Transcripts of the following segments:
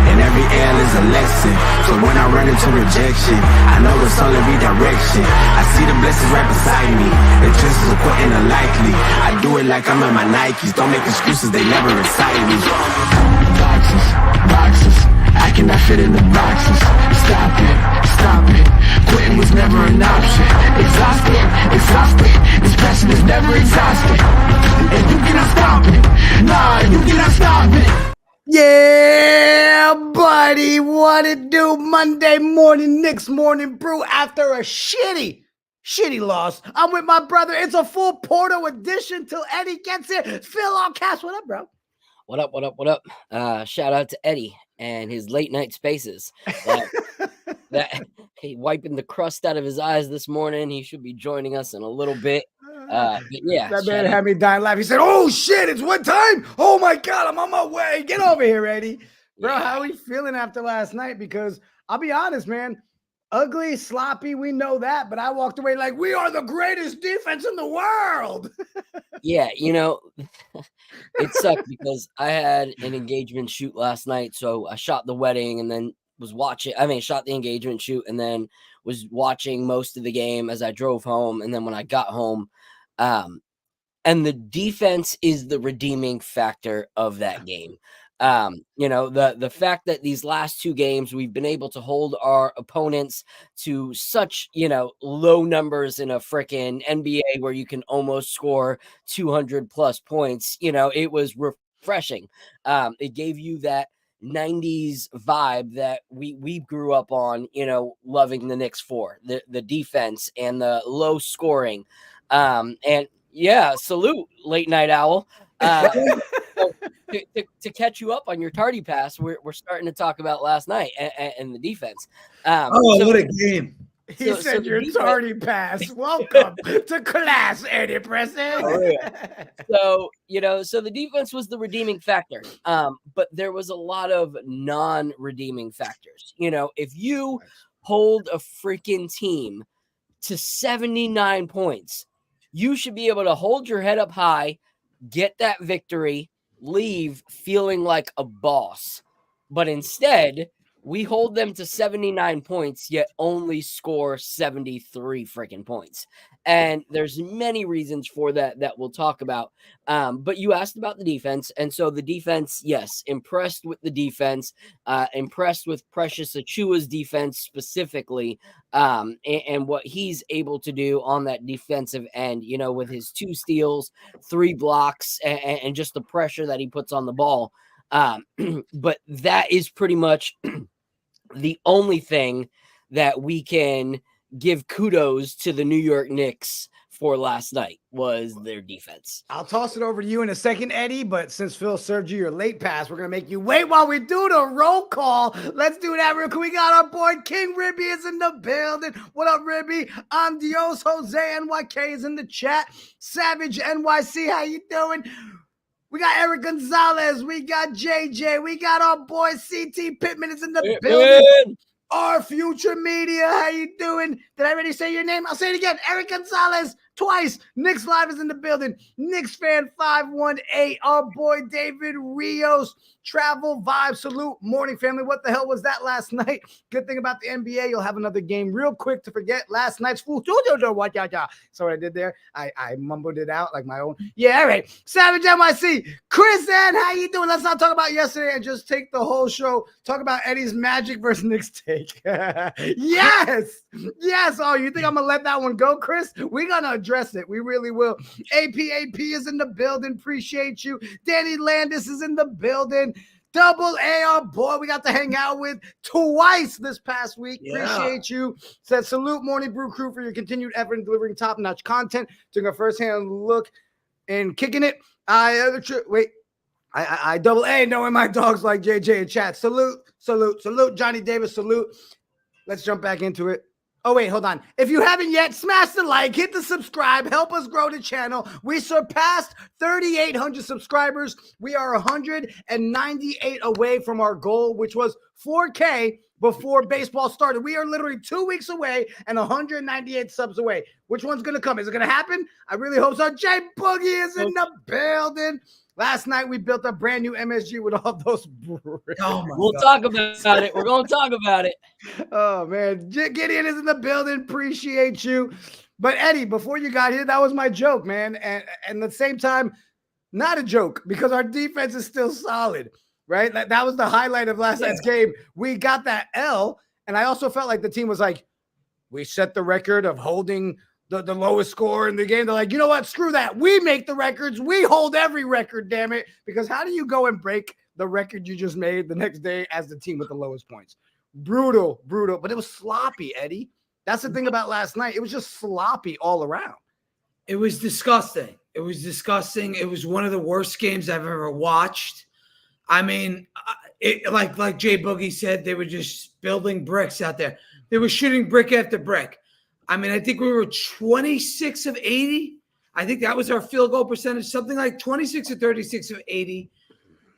And every L is a lesson. So when I run into rejection, I know it's only redirection. I see the blessings right beside me. The chances of quitting are likely. I do it like I'm in my Nikes. Don't make excuses, they never excite me. Boxes, boxes, I cannot fit in the boxes. Stop it, quitting was never an option. Exhausted, this passion is never exhausted. And you cannot stop it, nah, you cannot stop it. Yeah, buddy, what it do? Monday morning, Knicks morning brew after a shitty loss. I'm with my brother. It's a full Porto edition till Eddie gets here. Phil on cast. What up, bro? What up? Shout out to Eddie and his late night spaces. That he wiping the crust out of his eyes this morning. He should be joining us in a little bit. But yeah, that man had me dying laughing. He said, "Oh shit, it's what time? Oh my god, I'm on my way. Get over here, Eddie." Bro, how are we feeling after last night? Because I'll be honest, man, ugly, sloppy, we know that, but I walked away like we are the greatest defense in the world. Yeah, you know, it sucked because I had an engagement shoot last night, so I shot the wedding and then shot the engagement shoot and then was watching most of the game as I drove home. And then when I got home, and the defense is the redeeming factor of that game. You know, the fact that these last two games, we've been able to hold our opponents to such, low numbers in a freaking NBA where you can almost score 200 plus points. It was refreshing. It gave you that 90s vibe that we grew up on, loving the Knicks for the defense and the low scoring. And yeah, salute late night owl. So to catch you up on your tardy pass, we're starting to talk about last night and the defense. What a game. He said your tardy pass. Welcome to class, Eddie Preston. Oh, yeah. So the defense was the redeeming factor. But there was a lot of non-redeeming factors. If you hold a freaking team to 79 points, you should be able to hold your head up high, get that victory, leave feeling like a boss. But instead, we hold them to 79 points, yet only score 73 freaking points. And there's many reasons for that we'll talk about. But you asked about the defense. And so the defense, yes, impressed with the defense, impressed with Precious Achua's defense specifically, and what he's able to do on that defensive end, with his 2 steals, 3 blocks, and just the pressure that he puts on the ball. But that is pretty much the only thing that we can give kudos to the New York Knicks for last night was their defense. I'll toss it over to you in a second, Eddie, but since Phil served you your late pass, we're going to make you wait while we do the roll call. Let's do that real quick. We got our boy King Ribby is in the building. What up, Ribby? I'm Dios. Jose NYK is in the chat. Savage NYC, how you doing? We got Eric Gonzalez. We got JJ. We got our boy CT Pittman is in the building. Our future media. How you doing? Did I already say your name? I'll say it again. Eric Gonzalez. twice. Knicks Live is in the building. Knicks fan 518. Our boy David Rios. Travel Vibe. Salute. Morning family. What the hell was that last night? Good thing about the NBA, you'll have another game real quick to forget last night's fool. So what I did there? I mumbled it out like my own. Yeah, all right. Savage NYC. Chris N, how you doing? Let's not talk about yesterday and just take the whole show. Talk about Eddie's Magic versus Knicks take. Yes. Yes. Oh, you think I'm going to let that one go, Chris? We're going to address it. We really will. AP is in the building. Appreciate you. Danny Landis is in the building. Double A, our boy, we got to hang out with twice this past week. Yeah. Appreciate you. Said salute Morning Brew crew for your continued effort in delivering top-notch content. Took a first-hand look and kicking it. I double A, knowing my dogs like JJ in chat. Salute. Johnny Davis, salute. Let's jump back into it. Oh, wait, hold on. If you haven't yet, smash the like, hit the subscribe, help us grow the channel. We surpassed 3,800 subscribers. We are 198 away from our goal, which was 4K before baseball started. We are literally 2 weeks away and 198 subs away. Which one's going to come? Is it going to happen? I really hope so. Jay Boogie is in the building. Last night, we built a brand new MSG with all those bricks. We'll talk about it. We're going to talk about it. Oh, man. Gideon is in the building. Appreciate you. But, Eddie, before you got here, that was my joke, man. And at the same time, not a joke because our defense is still solid, right? That was the highlight of last night's game. We got that L, and I also felt like the team was like, we set the record of holding the lowest score in the game. They're like, you know what? Screw that. We make the records. We hold every record, damn it. Because how do you go and break the record you just made the next day as the team with the lowest points? Brutal. But it was sloppy, Eddie. That's the thing about last night. It was just sloppy all around. It was disgusting. It was one of the worst games I've ever watched. I mean, like Jay Boogie said, they were just building bricks out there. They were shooting brick after brick. I mean, I think we were 26 of 80. I think that was our field goal percentage, something like 26 or 36 of 80.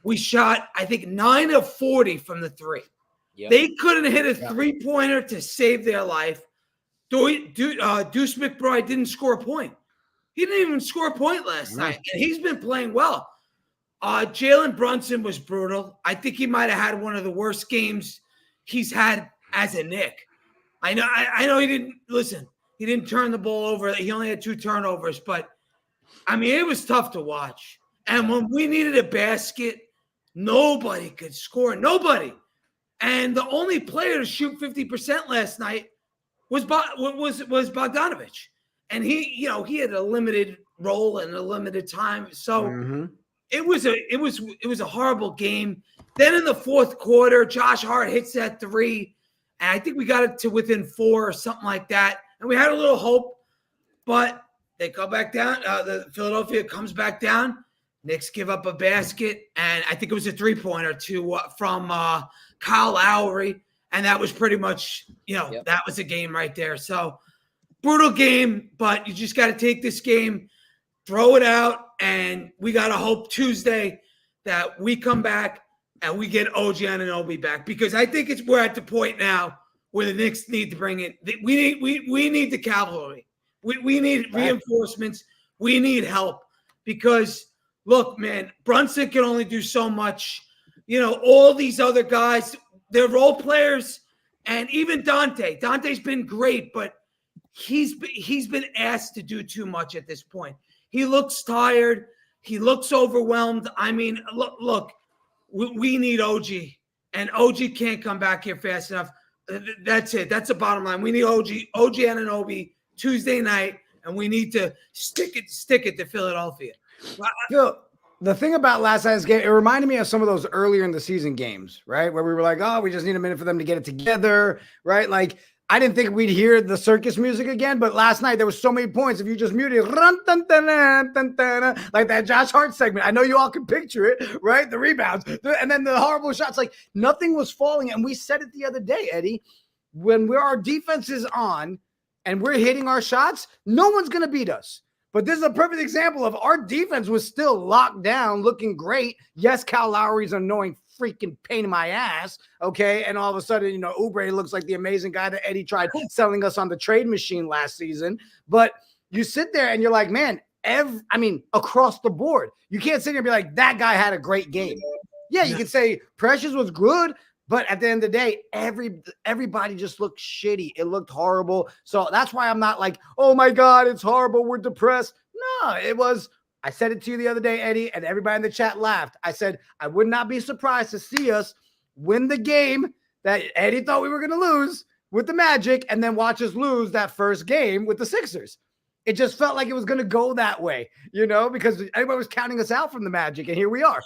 We shot, I think, 9 of 40 from the three. Yep. They couldn't hit a three-pointer to save their life. Deuce McBride didn't score a point. He didn't even score a point last night, and he's been playing well. Jalen Brunson was brutal. I think he might have had one of the worst games he's had as a Knick. I know he didn't turn the ball over. He only had 2 turnovers, but I mean, it was tough to watch. And when we needed a basket, nobody could score. Nobody. And the only player to shoot 50% last night was Bogdanovic. And he had a limited role and a limited time. So it was a horrible game. Then in the fourth quarter, Josh Hart hits that 3. And I think we got it to within 4 or something like that. And we had a little hope, but they go back down. The Philadelphia comes back down. Knicks give up a basket. And I think it was a 3-pointer from Kyle Lowry. And that was pretty much, that was a game right there. So brutal game, but you just got to take this game, throw it out. And we got to hope Tuesday that we come back and we get OG Anunoby back, because I think we're at the point now where the Knicks need to bring in. We need the cavalry. We need reinforcements. We need help because, look, man, Brunson can only do so much. All these other guys, they're role players, and even Dante. Dante's been great, but he's been asked to do too much at this point. He looks tired. He looks overwhelmed. I mean, look. We need OG, and OG can't come back here fast enough. That's it. That's the bottom line. We need OG Anunoby Tuesday night, and we need to stick it to Philadelphia. Phil, the thing about last night's game, it reminded me of some of those earlier in the season games, right? Where we were like, oh, we just need a minute for them to get it together, right? Like, I didn't think we'd hear the circus music again, but last night there was so many points. If you just muted, like that Josh Hart segment, I know you all can picture it, right? The rebounds, and then the horrible shots. Like nothing was falling, and we said it the other day, Eddie. When our defense is on and we're hitting our shots, no one's gonna beat us. But this is a perfect example of our defense was still locked down, looking great. Yes, Kyle Lowry's annoying freaking pain in my ass, okay? And all of a sudden, Oubre looks like the amazing guy that Eddie tried selling us on the trade machine last season. But you sit there and you're like, man, across the board, you can't sit here and be like, that guy had a great game. Yeah, you can say Precious was good, but at the end of the day, everybody just looked shitty. It looked horrible. So that's why I'm not like, oh my God, it's horrible, we're depressed. No, it was. I said it to you the other day, Eddie, and everybody in the chat laughed. I said, I would not be surprised to see us win the game that Eddie thought we were going to lose with the Magic and then watch us lose that first game with the Sixers. It just felt like it was going to go that way, because everybody was counting us out from the Magic, and here we are.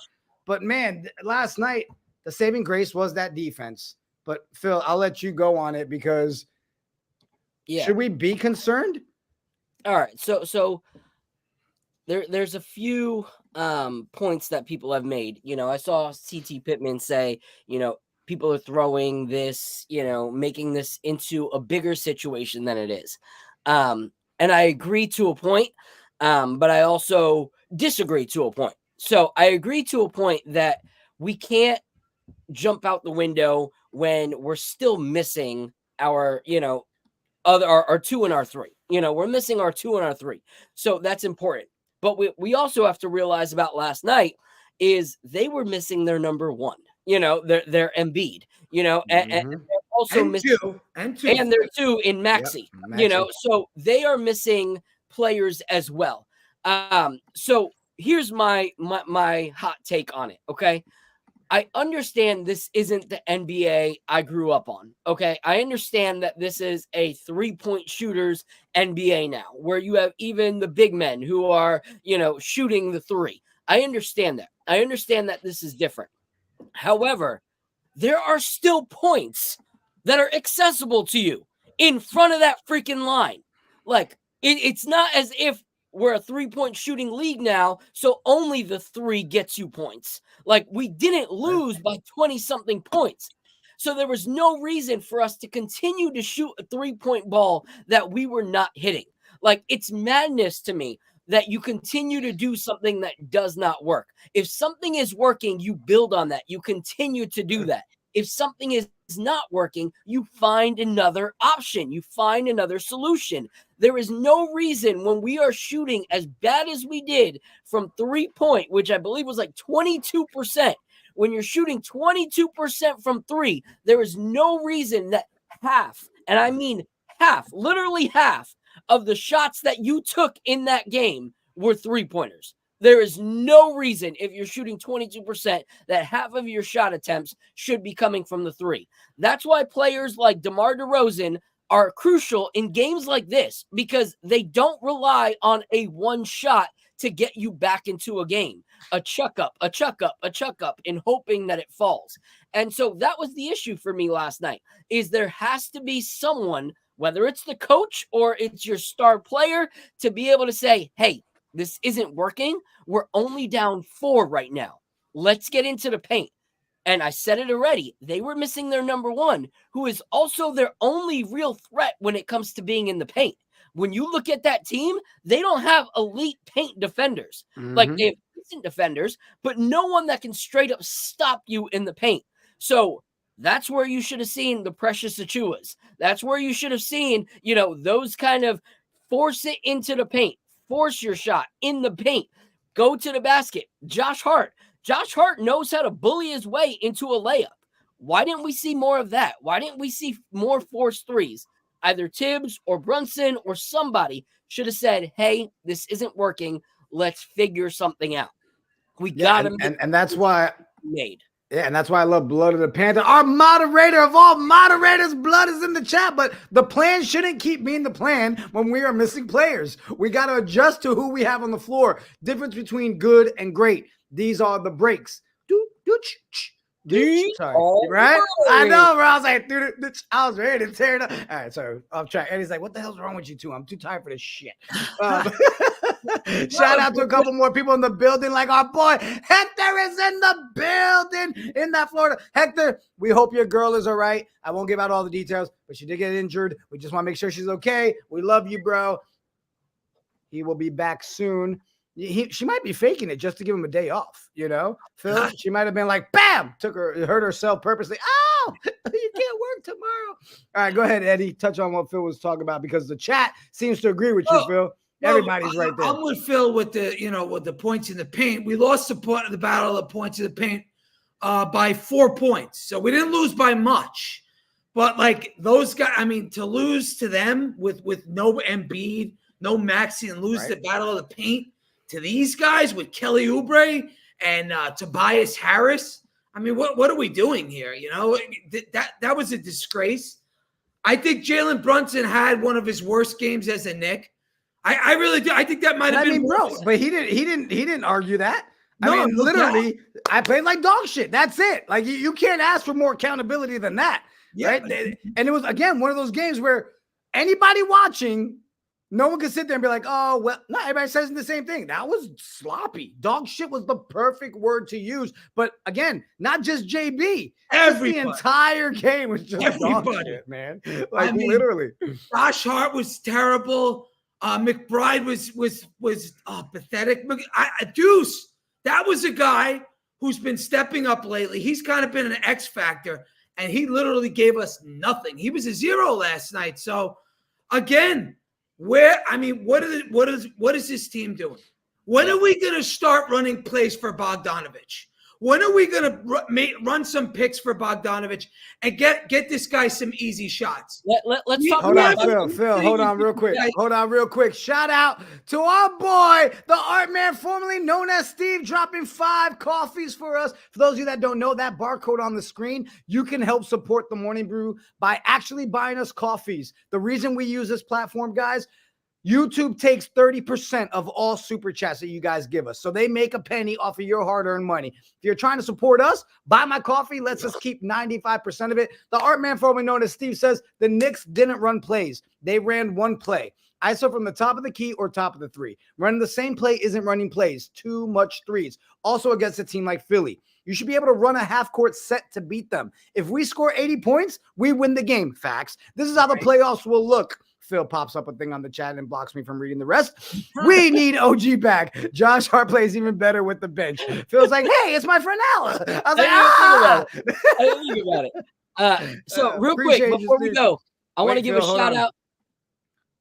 But, man, last night, the saving grace was that defense. But, Phil, I'll let you go on it because should we be concerned? All right, so there's a few points that people have made. I saw CT Pittman say, people are throwing this, making this into a bigger situation than it is. And I agree to a point, but I also disagree to a point. So I agree to a point that we can't jump out the window when we're still missing our, our 2 and our 3. We're missing our 2 and our 3. So that's important. But we also have to realize about last night is they were missing their number 1, their Embiid, and they're also missing and they're 2 in Maxey, so they are missing players as well. So here's my hot take on it. Okay. I understand this isn't the NBA I grew up on. Okay. I understand that this is a 3-point shooters NBA now, where you have even the big men who are, shooting the 3. I understand that. I understand that this is different. However, there are still points that are accessible to you in front of that freaking line. Like, it's not as if we're a 3-point shooting league now, so only the 3 gets you points. Like, we didn't lose by 20-something points. So there was no reason for us to continue to shoot a 3-point ball that we were not hitting. Like, it's madness to me that you continue to do something that does not work. If something is working, you build on that. You continue to do that. If something is not working, you find another option. You find another solution. There is no reason when we are shooting as bad as we did from 3-point, which I believe was like 22%. When you're shooting 22% from 3, there is no reason that half, and I mean half, literally half of the shots that you took in that game were 3-pointers. There is no reason, if you're shooting 22%, that half of your shot attempts should be coming from the 3. That's why players like DeMar DeRozan are crucial in games like this, because they don't rely on a one shot to get you back into a game. A chuck up, and hoping that it falls. And so that was the issue for me last night, is there has to be someone, whether it's the coach or it's your star player, to be able to say, hey, this isn't working. We're only down 4 right now. Let's get into the paint. And I said it already. They were missing their number 1, who is also their only real threat when it comes to being in the paint. When you look at that team, they don't have elite paint defenders. Like, they have decent defenders, but no one that can straight up stop you in the paint. So that's where you should have seen the Precious Achuas. That's where you should have seen, those kind of force it into the paint. Force your shot in the paint. Go to the basket. Josh Hart knows how to bully his way into a layup. Why didn't we see more of that? Why didn't we see more forced threes? Either Tibbs or Brunson or somebody should have said, hey, this isn't working. Let's figure something out. We got him. And that's why made. Yeah, and that's why I love Blood of the Panther. Our moderator of all moderators, Blood, is in the chat. But the plan shouldn't keep being the plan when we are missing players. We got to adjust to who we have on the floor. Difference between good and great. These are the breaks. Sorry, right? I know, bro. I was like, dude, I was ready to tear it up. All right, sorry, off track. And he's like, what the hell's wrong with you two? I'm too tired for this shit. Shout out to a couple more people in the building, like our boy Hector is in the building in that Florida. Hector, we hope your girl is all right. I won't give out all the details, but she did get injured. We just want to make sure she's okay. We love you, bro. He will be back soon. She might be faking it just to give him a day off, Phil. She might have been like, bam, hurt herself purposely. Oh, you can't work tomorrow. All right, go ahead, Eddie. Touch on what Phil was talking about, because the chat seems to agree with you, Phil. Everybody's right there. I'm with Phil with the points in the paint. We lost the battle of the points in the paint by 4 points. So we didn't lose by much. But like those guys, I mean, to lose to them with no Embiid, no Maxey, and lose the battle of the paint to these guys with Kelly Oubre and Tobias Harris. I mean, what are we doing here? You know, that was a disgrace. I think Jalen Brunson had one of his worst games as a Knick. I really do. I think that might have been bro, but he didn't argue that. No, I mean, literally, I played like dog shit. That's it. Like you can't ask for more accountability than that. Yeah. Right. And it was, again, one of those games where anybody watching, no one could sit there and be like, oh, well, not everybody says the same thing. That was sloppy. Dog shit was the perfect word to use. But again, not just JB. The entire game was just dog shit, man. Like, I mean, literally. Josh Hart was terrible. McBride was pathetic. Deuce, that was a guy who's been stepping up lately. He's kind of been an X factor, and he literally gave us nothing. He was a 0 last night. So, again, what is this team doing? When are we going to start running plays for Bogdanovic? When are we going to run some picks for Bogdanovic and get this guy some easy shots? Let's talk about Phil. Hold on real quick. Shout out to our boy, the art man, formerly known as Steve, dropping 5 coffees for us. For those of you that don't know, that barcode on the screen, you can help support the Morning Brew by actually buying us coffees. The reason we use this platform, guys, YouTube takes 30% of all super chats that you guys give us. So they make a penny off of your hard-earned money. If you're trying to support us, buy my coffee. Let's us keep 95% of it. The art man, formerly known as Steve, says the Knicks didn't run plays. They ran one play. ISO from the top of the key or top of the 3. Running the same play isn't running plays. Too much threes. Also against a team like Philly. You should be able to run a half-court set to beat them. If we score 80 points, we win the game. Facts. This is how the playoffs will look. Phil pops up a thing on the chat and blocks me from reading the rest. We need OG back. Josh Hart plays even better with the bench. Phil's like, hey, it's my friend Al. I was like, I didn't think about it. So real quick, before we go, I want to give a shout out.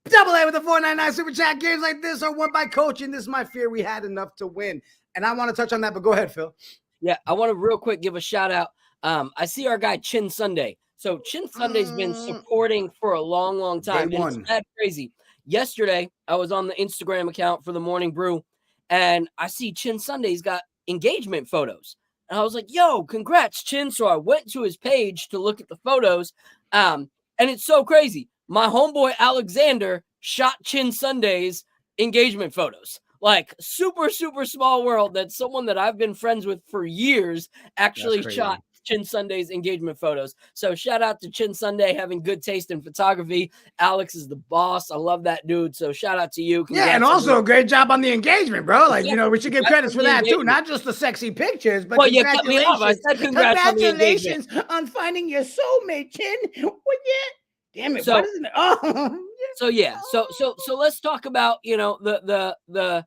Double A with the 499 super chat. Games like this are won by coaching. This is my fear. We had enough to win. And I want to touch on that, but go ahead, Phil. Yeah, I want to real quick give a shout out. I see our guy Chin Sunday. So Chin Sunday's been supporting for a long, long time. And it's mad crazy. Yesterday, I was on the Instagram account for the Morning Brew, and I see Chin Sunday's got engagement photos. And I was like, yo, congrats, Chin. So I went to his page to look at the photos. And it's so crazy. My homeboy Alexander shot Chin Sunday's engagement photos. Like, super, super small world that someone that I've been friends with for years actually shot Chin Sunday's engagement photos. So shout out to Chin Sunday having good taste in photography. Alex is the boss. I love that dude. So shout out to you. Congrats, and also a great job on the engagement, bro. Like, you know, we should give credits for that too. Not just the sexy pictures, but congratulations. I said congratulations on finding your soulmate, Chin. Well, yeah. Damn it. So, what is it? Oh. So yeah. So let's talk about, you know, the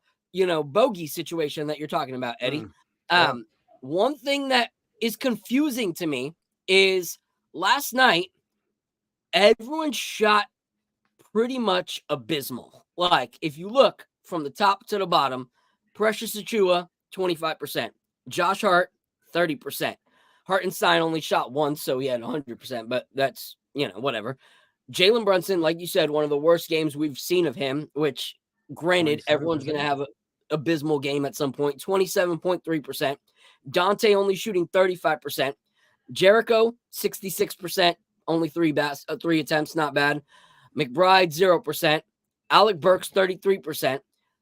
bogey situation that you're talking about, Eddie. One thing that is confusing to me is last night everyone shot pretty much abysmal. Like, if you look from the top to the bottom, Precious Achiuwa 25%, Josh Hart 30%, Hartenstein only shot once, so he had 100%, but that's, you know, whatever. Jalen Brunson, like you said, one of the worst games we've seen of him, which granted everyone's going to have an abysmal game at some point, 27.3%. Dante only shooting 35%. Jericho, 66%, only 3 attempts, not bad. McBride, 0%. Alec Burks, 33%.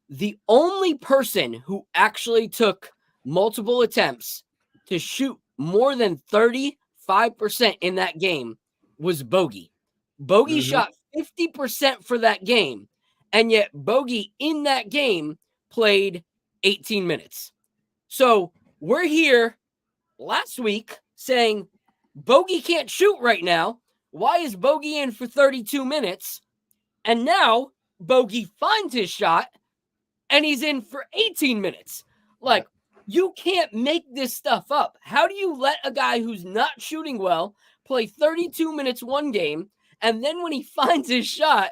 The only person who actually took multiple attempts to shoot more than 35% in that game was Bogey. Bogey shot 50% for that game, and yet Bogey in that game played 18 minutes. So we're here last week saying Bogey can't shoot right now. Why is Bogey in for 32 minutes? And now Bogey finds his shot and he's in for 18 minutes. Like, you can't make this stuff up. How do you let a guy who's not shooting well play 32 minutes one game, and then when he finds his shot,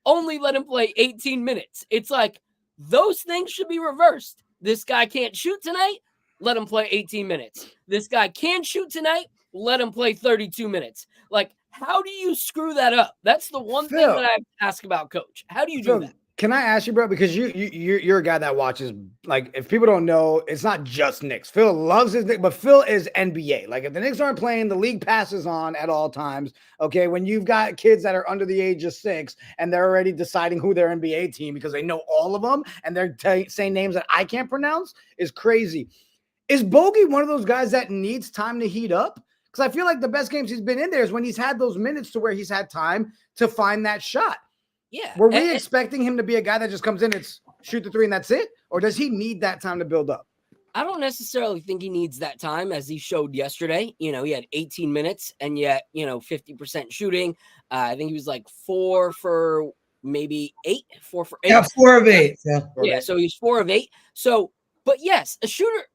only let him play 18 minutes. It's like those things should be reversed. This guy can't shoot tonight. Let him play 18 minutes. This guy can shoot tonight. Let him play 32 minutes. Like, how do you screw that up? That's the one thing that I have to ask about, Coach. How do you do that? Can I ask you, bro? Because you're a guy that watches. Like, if people don't know, it's not just Knicks. Phil loves his Knicks, but Phil is NBA. Like, if the Knicks aren't playing, the league passes on at all times. Okay, when you've got kids that are under the age of 6 and they're already deciding who their NBA team because they know all of them and they're saying names that I can't pronounce is crazy. Is Bogey one of those guys that needs time to heat up? Because I feel like the best games he's been in there is when he's had those minutes to where he's had time to find that shot. Yeah. Were we expecting him to be a guy that just comes in and shoot the 3 and that's it? Or does he need that time to build up? I don't necessarily think he needs that time, as he showed yesterday. He had 18 minutes and yet, 50% shooting. I think he was like 4 for maybe 8. 4 for 8. Yeah, 4 of 8. Yeah, so he's 4 of 8. So, but yes, a shooter,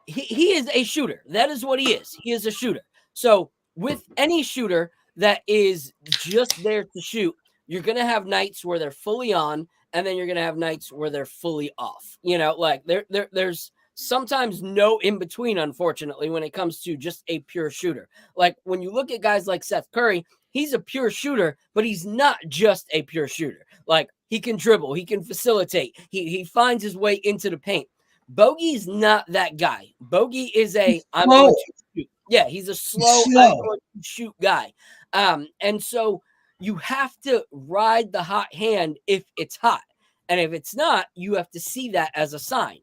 he is a shooter. That is what he is. He is a shooter. So with any shooter that is just there to shoot, you're going to have nights where they're fully on, and then you're going to have nights where they're fully off. Like there's sometimes no in between, unfortunately, when it comes to just a pure shooter. Like when you look at guys like Seth Curry, he's a pure shooter, but he's not just a pure shooter. Like he can dribble, he can facilitate, he finds his way into the paint. Bogey's not that guy. Bogey is I'm going to shoot. Yeah, he's a slow. I'm going to shoot guy. And so you have to ride the hot hand if it's hot. And if it's not, you have to see that as a sign.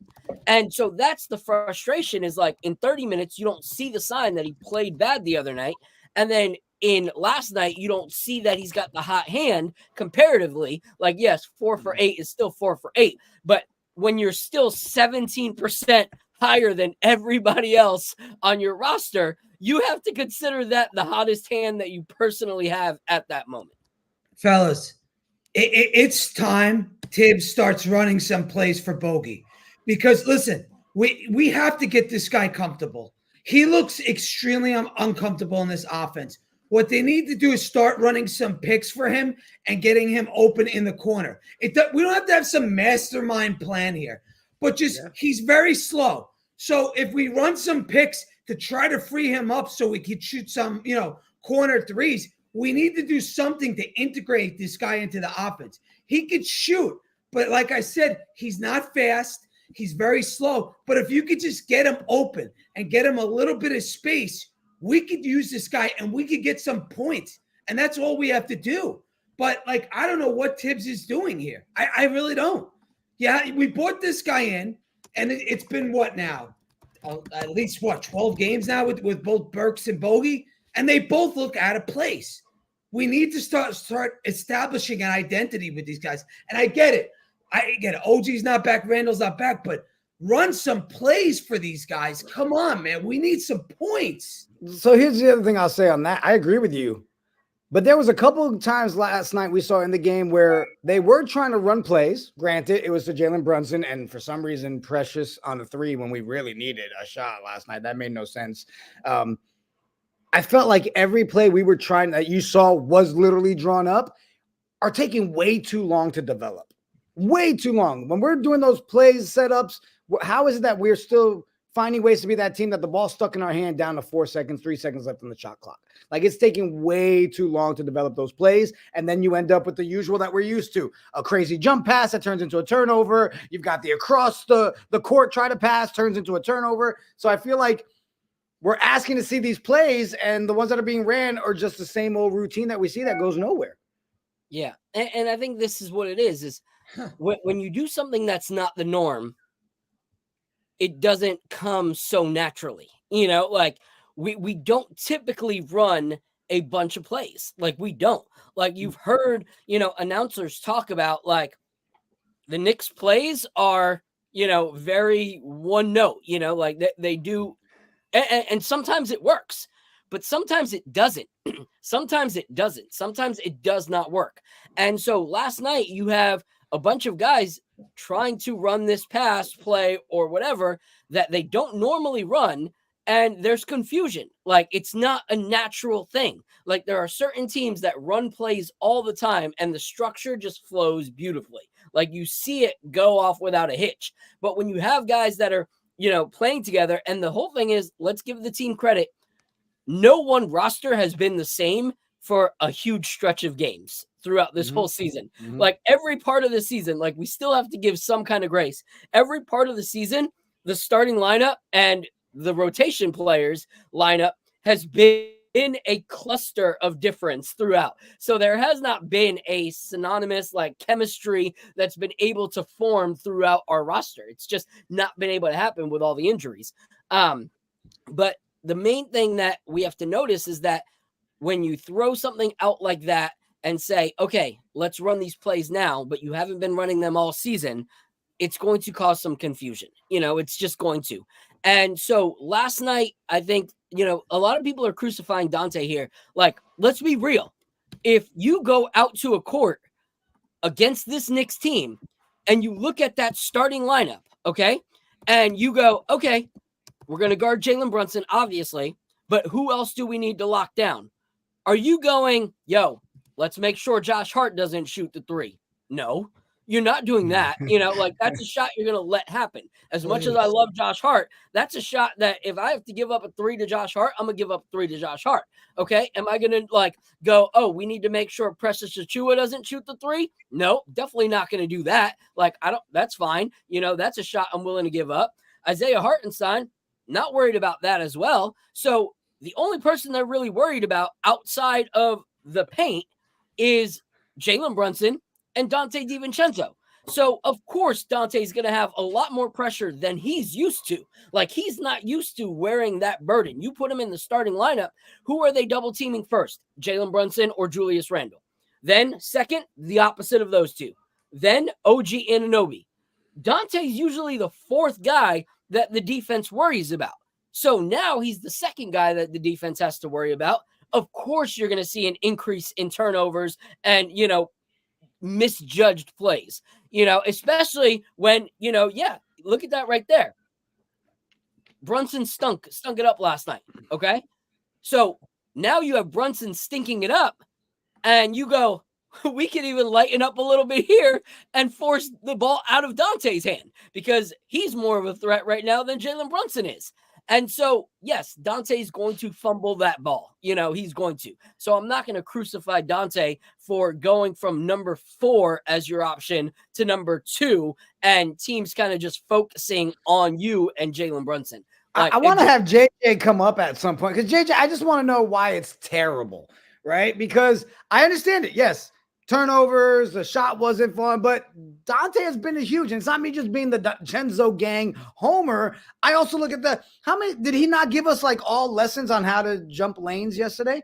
And so that's the frustration is like in 30 minutes, you don't see the sign that he played bad the other night. And then in last night, you don't see that he's got the hot hand comparatively. Like, yes, 4 for 8 is still 4 for 8. But when you're still 17% higher than everybody else on your roster, you have to consider that the hottest hand that you personally have at that moment. Fellas, it's time Tibbs starts running some plays for Bogey. Because, listen, we have to get this guy comfortable. He looks extremely uncomfortable in this offense. What they need to do is start running some picks for him and getting him open in the corner. We don't have to have some mastermind plan here, but he's very slow. So if we run some picks to try to free him up so we could shoot some, corner threes, we need to do something to integrate this guy into the offense. He could shoot, but like I said, he's not fast. He's very slow. But if you could just get him open and get him a little bit of space, we could use this guy and we could get some points. And that's all we have to do. But, I don't know what Tibbs is doing here. I really don't. Yeah, we brought this guy in, and it's been what now? At least, 12 games now with both Burks and Bogey? And they both look out of place. We need to start establishing an identity with these guys. And I get it. OG's not back, Randle's not back, but run some plays for these guys. Come on, man. We need some points. So here's the other thing I'll say on that. I agree with you. But there was a couple of times last night we saw in the game where they were trying to run plays. Granted, it was to Jalen Brunson, and for some reason, Precious on the 3 when we really needed a shot last night. That made no sense. I felt like every play we were trying that you saw was literally drawn up are taking way too long to develop. Way too long. When we're doing those plays, setups, how is it that we're still finding ways to be that team that the ball's stuck in our hand down to 4 seconds, 3 seconds left on the shot clock? Like, it's taking way too long to develop those plays. And then you end up with the usual that we're used to. A crazy jump pass that turns into a turnover. You've got the across the court try to pass, turns into a turnover. So I feel like we're asking to see these plays, and the ones that are being ran are just the same old routine that we see that goes nowhere. Yeah. And I think this is what it is when you do something that's not the norm, it doesn't come so naturally. We don't typically run a bunch of plays. We don't. You've heard, announcers talk about the Knicks plays are, very one note, they do. And sometimes it works, but sometimes it doesn't. Sometimes it doesn't. Sometimes it does not work. And so last night you have a bunch of guys trying to run this pass play or whatever that they don't normally run. and there's confusion. Like, it's not a natural thing. Like, there are certain teams that run plays all the time and the structure just flows beautifully. Like, you see it go off without a hitch. But when you have guys that are, playing together, and the whole thing is, let's give the team credit. No one roster has been the same for a huge stretch of games throughout this whole season. Like, every part of the season, like, we still have to give some kind of grace. Every part of the season, the starting lineup and the rotation players lineup has been a cluster of difference throughout. So there has not been a synonymous like chemistry that's been able to form throughout our roster. It's just not been able to happen with all the injuries. But the main thing that we have to notice is that when you throw something out like that and say, okay, let's run these plays now, but you haven't been running them all season, it's going to cause some confusion. It's just going to. And so last night, I think, a lot of people are crucifying Dante here. Like, let's be real. If you go out to a court against this Knicks team and you look at that starting lineup, okay, and you go, okay, we're going to guard Jalen Brunson, obviously, but who else do we need to lock down? Are you going, yo, let's make sure Josh Hart doesn't shoot the three? No. You're not doing that. Like, that's a shot you're going to let happen. As much as I love Josh Hart, that's a shot that if I have to give up a 3 to Josh Hart, I'm going to give up 3 to Josh Hart. Okay. Am I going to go, oh, we need to make sure Precious Achiuwa doesn't shoot the 3? No, definitely not going to do that. Like, that's fine. That's a shot I'm willing to give up. Isaiah Hartenstein, not worried about that as well. So the only person they're really worried about outside of the paint is Jalen Brunson and Dante DiVincenzo. So, of course, Dante's going to have a lot more pressure than he's used to. Like, he's not used to wearing that burden. You put him in the starting lineup, who are they double teaming first? Jalen Brunson or Julius Randle? Then, second, the opposite of those two. Then, OG Anunoby. Dante's usually the fourth guy that the defense worries about. So now he's the second guy that the defense has to worry about. Of course, you're going to see an increase in turnovers and, misjudged plays, especially when, look at that right there. Brunson stunk it up last night. Okay. So now you have Brunson stinking it up and you go, we can even lighten up a little bit here and force the ball out of Dante's hand because he's more of a threat right now than Jalen Brunson is. And so, yes, Dante's going to fumble that ball. He's going to. So I'm not going to crucify Dante for going from number 4 as your option to number 2 and teams kind of just focusing on you and Jalen Brunson. Like, I want to have JJ come up at some point because JJ, I just want to know why it's terrible, right? Because I understand it. Yes. Turnovers, the shot wasn't fun, but Dante has been huge. And it's not me just being the Chenzo gang homer. I also look at how many did he not give us like all lessons on how to jump lanes yesterday?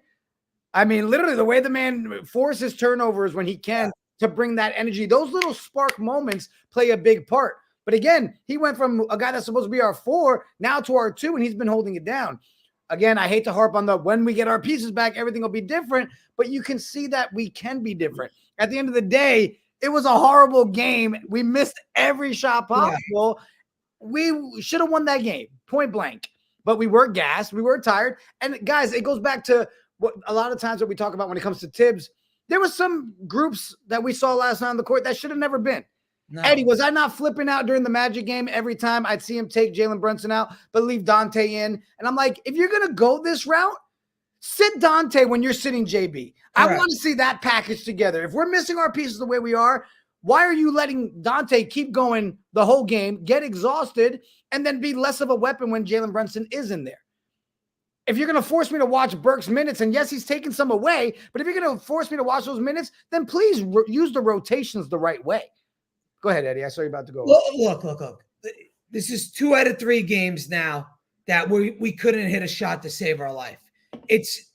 I mean, literally the way the man forces turnovers when he can to bring that energy, those little spark moments play a big part. But again, he went from a guy that's supposed to be our 4 now to our 2, and he's been holding it down. Again, I hate to harp on when we get our pieces back, everything will be different, but you can see that we can be different. At the end of the day, it was a horrible game. We missed every shot possible. Yeah. We should have won that game, point blank, but we were gassed. We were tired. And guys, it goes back to what a lot of times what we talk about when it comes to Tibbs. There was some groups that we saw last night on the court that should have never been. No. Eddie, was I not flipping out during the Magic game every time I'd see him take Jalen Brunson out, but leave Dante in? And I'm like, if you're going to go this route, sit Dante when you're sitting JB. Correct. I want to see that package together. If we're missing our pieces the way we are, why are you letting Dante keep going the whole game, get exhausted, and then be less of a weapon when Jalen Brunson is in there? If you're going to force me to watch Burke's minutes, and yes, he's taking some away, but if you're going to force me to watch those minutes, then please use the rotations the right way. Go ahead, Eddie. I saw you about to go. Look. This is 2 out of 3 games now that we couldn't hit a shot to save our life.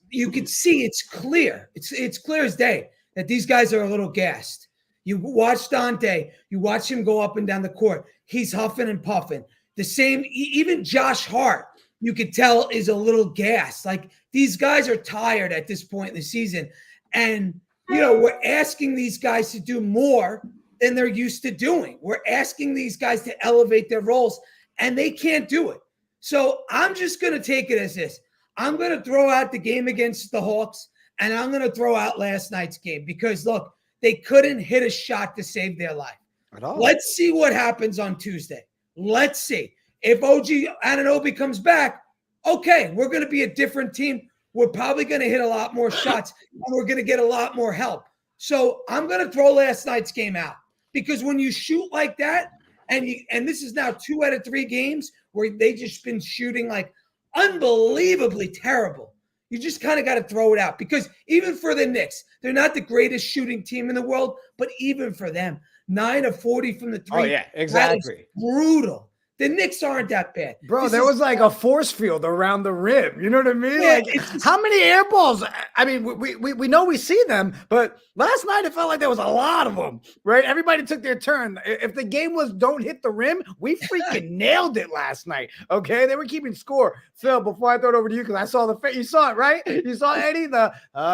You can see it's clear. It's clear as day that these guys are a little gassed. You watch Dante. You watch him go up and down the court. He's huffing and puffing. The same, even Josh Hart, you could tell is a little gassed. Like these guys are tired at this point in the season. And, we're asking these guys to do more than they're used to doing. We're asking these guys to elevate their roles, and they can't do it. So I'm just going to take it as this. I'm going to throw out the game against the Hawks, and I'm going to throw out last night's game because, look, they couldn't hit a shot to save their life. At all. Let's see what happens on Tuesday. Let's see. If OG Anunoby comes back, okay, we're going to be a different team. We're probably going to hit a lot more shots, and we're going to get a lot more help. So I'm going to throw last night's game out because when you shoot like that, and this is now 2 out of 3 games where they just been shooting like unbelievably terrible. You just kind of got to throw it out because even for the Knicks, they're not the greatest shooting team in the world, but even for them, 9 of 40 from the 3. Oh, yeah, exactly. Brutal. The Knicks aren't that bad. Bro, there was like a force field around the rim. You know what I mean? Yeah, like, how many air balls? I mean, we know we see them, but last night it felt like there was a lot of them, right? Everybody took their turn. If the game was don't hit the rim, we freaking nailed it last night, okay? They were keeping score. Phil, before I throw it over to you, because I saw you saw it, right? You saw Eddie,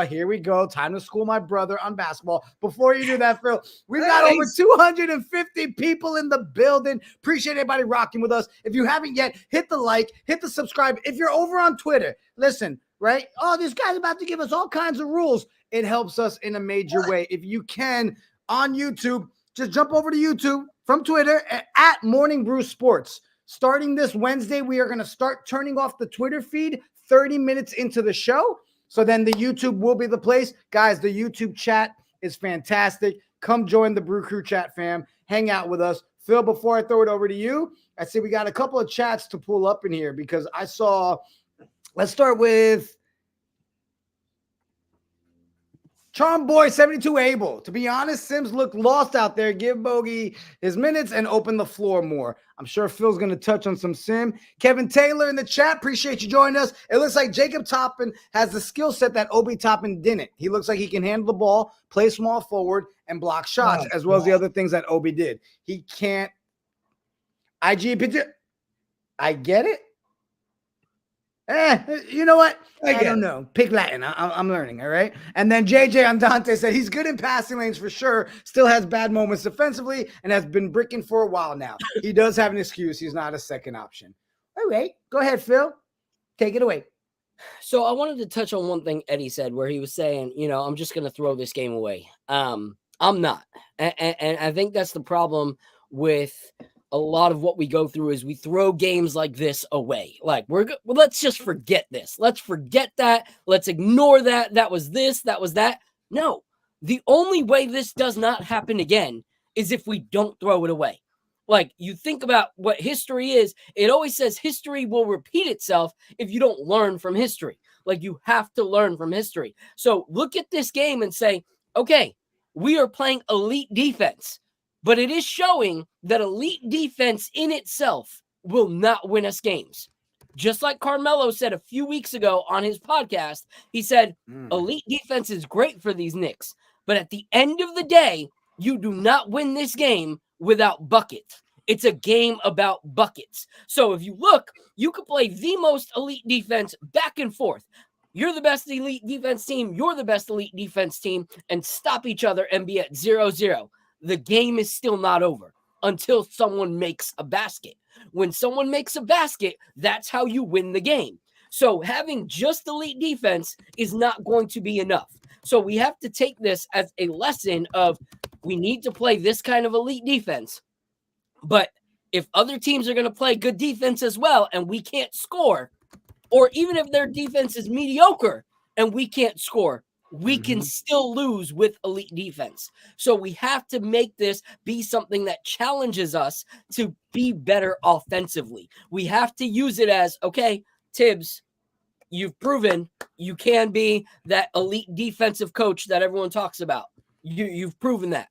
here we go, time to school my brother on basketball. Before you do that, Phil, we've got over 250 people in the building. Appreciate everybody rocking with us. If you haven't yet, hit the like, hit the subscribe. If you're over on Twitter, listen, right? Oh, this guy's about to give us all kinds of rules. It helps us in a major way. If you can, on YouTube, just jump over to YouTube from Twitter at Morning Brew Sports. Starting this Wednesday, we are going to start turning off the Twitter feed 30 minutes into the show. So then the YouTube will be the place. Guys, the YouTube chat is fantastic. Come join the Brew Crew chat, fam. Hang out with us. Phil, before I throw it over to you, I see we got a couple of chats to pull up in here because I saw, let's start with Charm Boy 72 Abel. To be honest, Sims looked lost out there. Give Bogey his minutes and open the floor more. I'm sure Phil's going to touch on some Sim. Kevin Taylor in the chat. Appreciate you joining us. It looks like Jacob Toppin has the skill set that Obi Toppin didn't. He looks like he can handle the ball, play small forward, and block shots, as well as the other things that Obi did. He can't. IG picture. I get it. You know what? I don't know. Pick Latin. I'm learning, all right? And then JJ Andante said he's good in passing lanes for sure, still has bad moments defensively, and has been bricking for a while now. He does have an excuse. He's not a second option. All right. Go ahead, Phil. Take it away. So I wanted to touch on one thing Eddie said where he was saying, I'm just going to throw this game away. I'm not. And I think that's the problem with a lot of what we go through is we throw games like this away. Like let's just forget this. Let's forget that. Let's ignore that. That was this. That was that. No, the only way this does not happen again is if we don't throw it away. Like you think about what history is. It always says history will repeat itself if you don't learn from history. Like you have to learn from history. So look at this game and say, okay, we are playing elite defense. But it is showing that elite defense in itself will not win us games. Just like Carmelo said a few weeks ago on his podcast, he said, elite defense is great for these Knicks. But at the end of the day, you do not win this game without buckets. It's a game about buckets. So if you look, you could play the most elite defense back and forth. You're the best elite defense team. You're the best elite defense team and stop each other and be at 0-0. The game is still not over until someone makes a basket. When someone makes a basket, that's how you win the game. So having just elite defense is not going to be enough. So we have to take this as a lesson of we need to play this kind of elite defense. But if other teams are going to play good defense as well and we can't score, or even if their defense is mediocre and we can't score, we can still lose with elite defense. So we have to make this be something that challenges us to be better offensively. We have to use it as, okay, Tibbs, you've proven you can be that elite defensive coach that everyone talks about. You've proven that.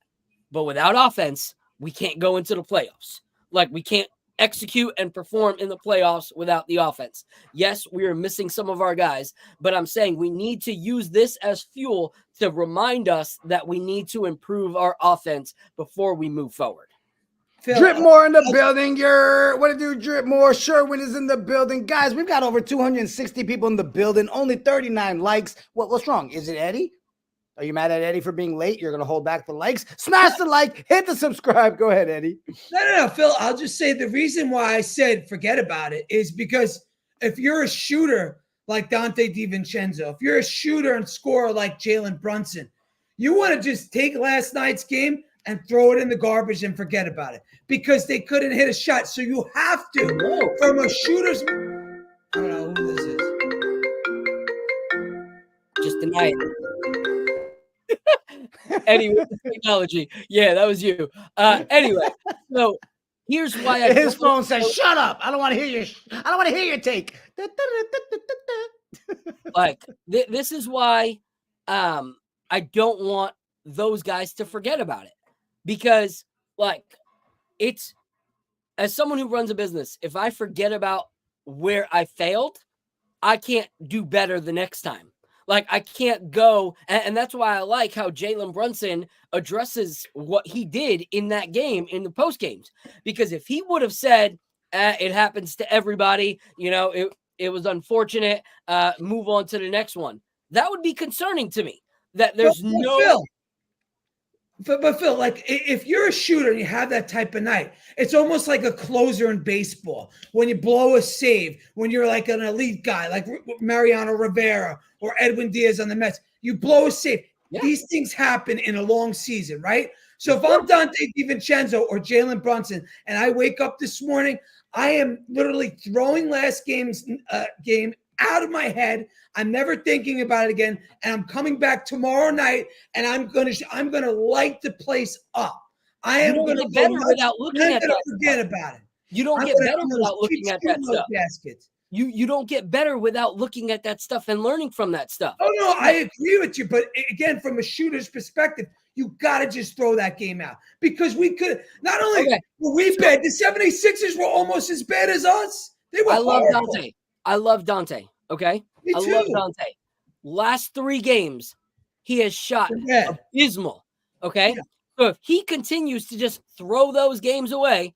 But without offense, we can't go into the playoffs. Like we can't execute and perform in the playoffs without the offense. Yes, we are missing some of our guys, but I'm saying we need to use this as fuel to remind us that we need to improve our offense before we move forward. Phil, Dripmore in the building. What to do, Dripmore? Sherwin is in the building. Guys, we've got over 260 people in the building. Only 39 likes. What's wrong? Is it Eddie? Are you mad at Eddie for being late? You're going to hold back the likes. Smash the like, hit the subscribe. Go ahead, Eddie. No, Phil. I'll just say the reason why I said forget about it is because if you're a shooter like Dante DiVincenzo, if you're a shooter and scorer like Jalen Brunson, you want to just take last night's game and throw it in the garbage and forget about it because they couldn't hit a shot. So you have to, from a shooter's. I don't know who this is. Just deny it. Anyway, technology. Yeah, that was you. Anyway, so here's why his phone says, "Shut up! I don't want to hear your take." Like this is why I don't want those guys to forget about it because, like, it's as someone who runs a business, if I forget about where I failed, I can't do better the next time. Like, I can't go, and that's why I like how Jalen Brunson addresses what he did in that game in the post games. Because if he would have said, it happens to everybody, it was unfortunate, move on to the next one, that would be concerning to me. That there's But Phil, like if you're a shooter and you have that type of night, it's almost like a closer in baseball. When you blow a save, when you're like an elite guy, like Mariano Rivera or Edwin Diaz on the Mets, you blow a save. Yeah. These things happen in a long season, right? So if I'm Dante DiVincenzo or Jalen Brunson and I wake up this morning, I am literally throwing last game's game out of my head. I'm never thinking about it again, and I'm coming back tomorrow night, and I'm gonna light the place up. I am going to get better without looking at that. Forget about it. You don't get better without looking at that stuff. Baskets. You don't get better without looking at that stuff and learning from that stuff. Oh no, I agree with you, but again, from a shooter's perspective, you got to just throw that game out because we could not only were we bad, the 76ers were almost as bad as us. They were. I love Dante. Okay. Me too. I love Dante. Last 3 games, he has shot abysmal. Okay. Yeah. So if he continues to just throw those games away,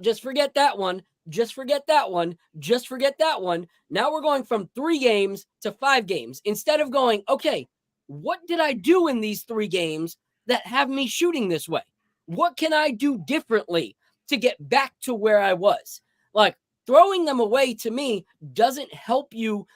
just forget that one. Just forget that one. Just forget that one. Now we're going from 3 games to 5 games instead of going, okay, what did I do in these 3 games that have me shooting this way? What can I do differently to get back to where I was? Like, throwing them away to me doesn't help you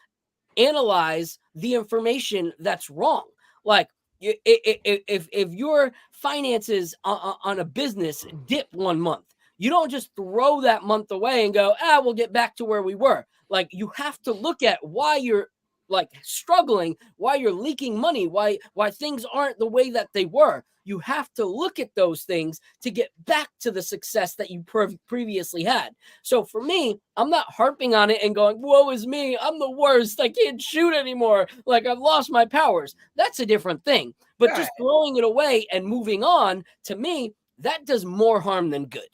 analyze the information that's wrong. Like, if your finances on a business dip one month, you don't just throw that month away and go, we'll get back to where we were. Like, you have to look at why you're like struggling, why you're leaking money, why things aren't the way that they were. You have to look at those things to get back to the success that you previously had. So for me, I'm not harping on it and going, woe is me, I'm the worst, I can't shoot anymore, like I've lost my powers. That's a different thing. But just throwing it away and moving on, to me, that does more harm than good.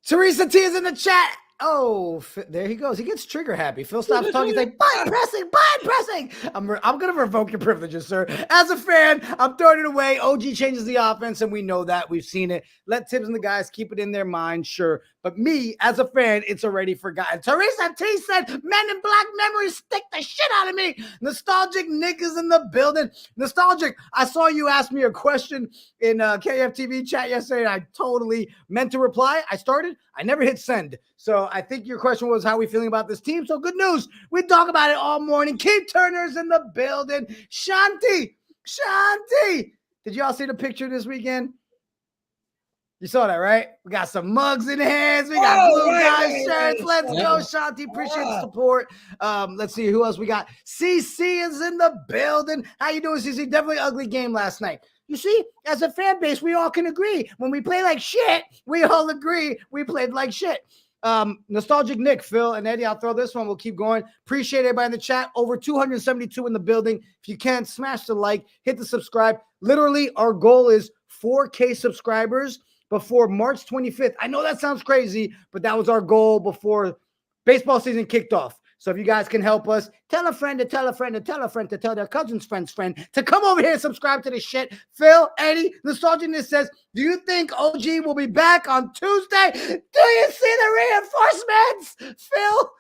Teresa T is in the chat. Oh, there he goes. He gets trigger happy. Phil stops talking. He's like, button pressing. I'm going to revoke your privileges, sir. As a fan, I'm throwing it away. OG changes the offense, and we know that. We've seen it. Let Tibbs and the guys keep it in their mind, sure. But me, as a fan, it's already forgotten. Teresa T said, Men in Black memories stick the shit out of me. Nostalgic niggas in the building. Nostalgic, I saw you ask me a question in KFTV chat yesterday, and I totally meant to reply. I never hit send. So I think your question was, how are we feeling about this team? So good news. We talk about it all morning. Keith Turner's in the building. Shanti. Did y'all see the picture this weekend? You saw that, right? We got some mugs in hands. We got blue guy shirts. Let's go, Shanti. Appreciate the support. Let's see who else we got. CC is in the building. How you doing, CC? Definitely ugly game last night. You see, as a fan base, we all can agree. When we play like shit, we all agree we played like shit. Nostalgic Nick, Phil, and Eddie, I'll throw this one. We'll keep going. Appreciate everybody in the chat. Over 272 in the building. If you can, smash the like, hit the subscribe. Literally, our goal is 4K subscribers before March 25th. I know that sounds crazy, but that was our goal before baseball season kicked off. So if you guys can help us, tell a friend to tell a friend to tell a friend to tell their cousin's friend's friend to come over here and subscribe to this shit. Phil, Eddie, Nostalgicness says, do you think OG will be back on Tuesday? Do you see the reinforcements? Phil,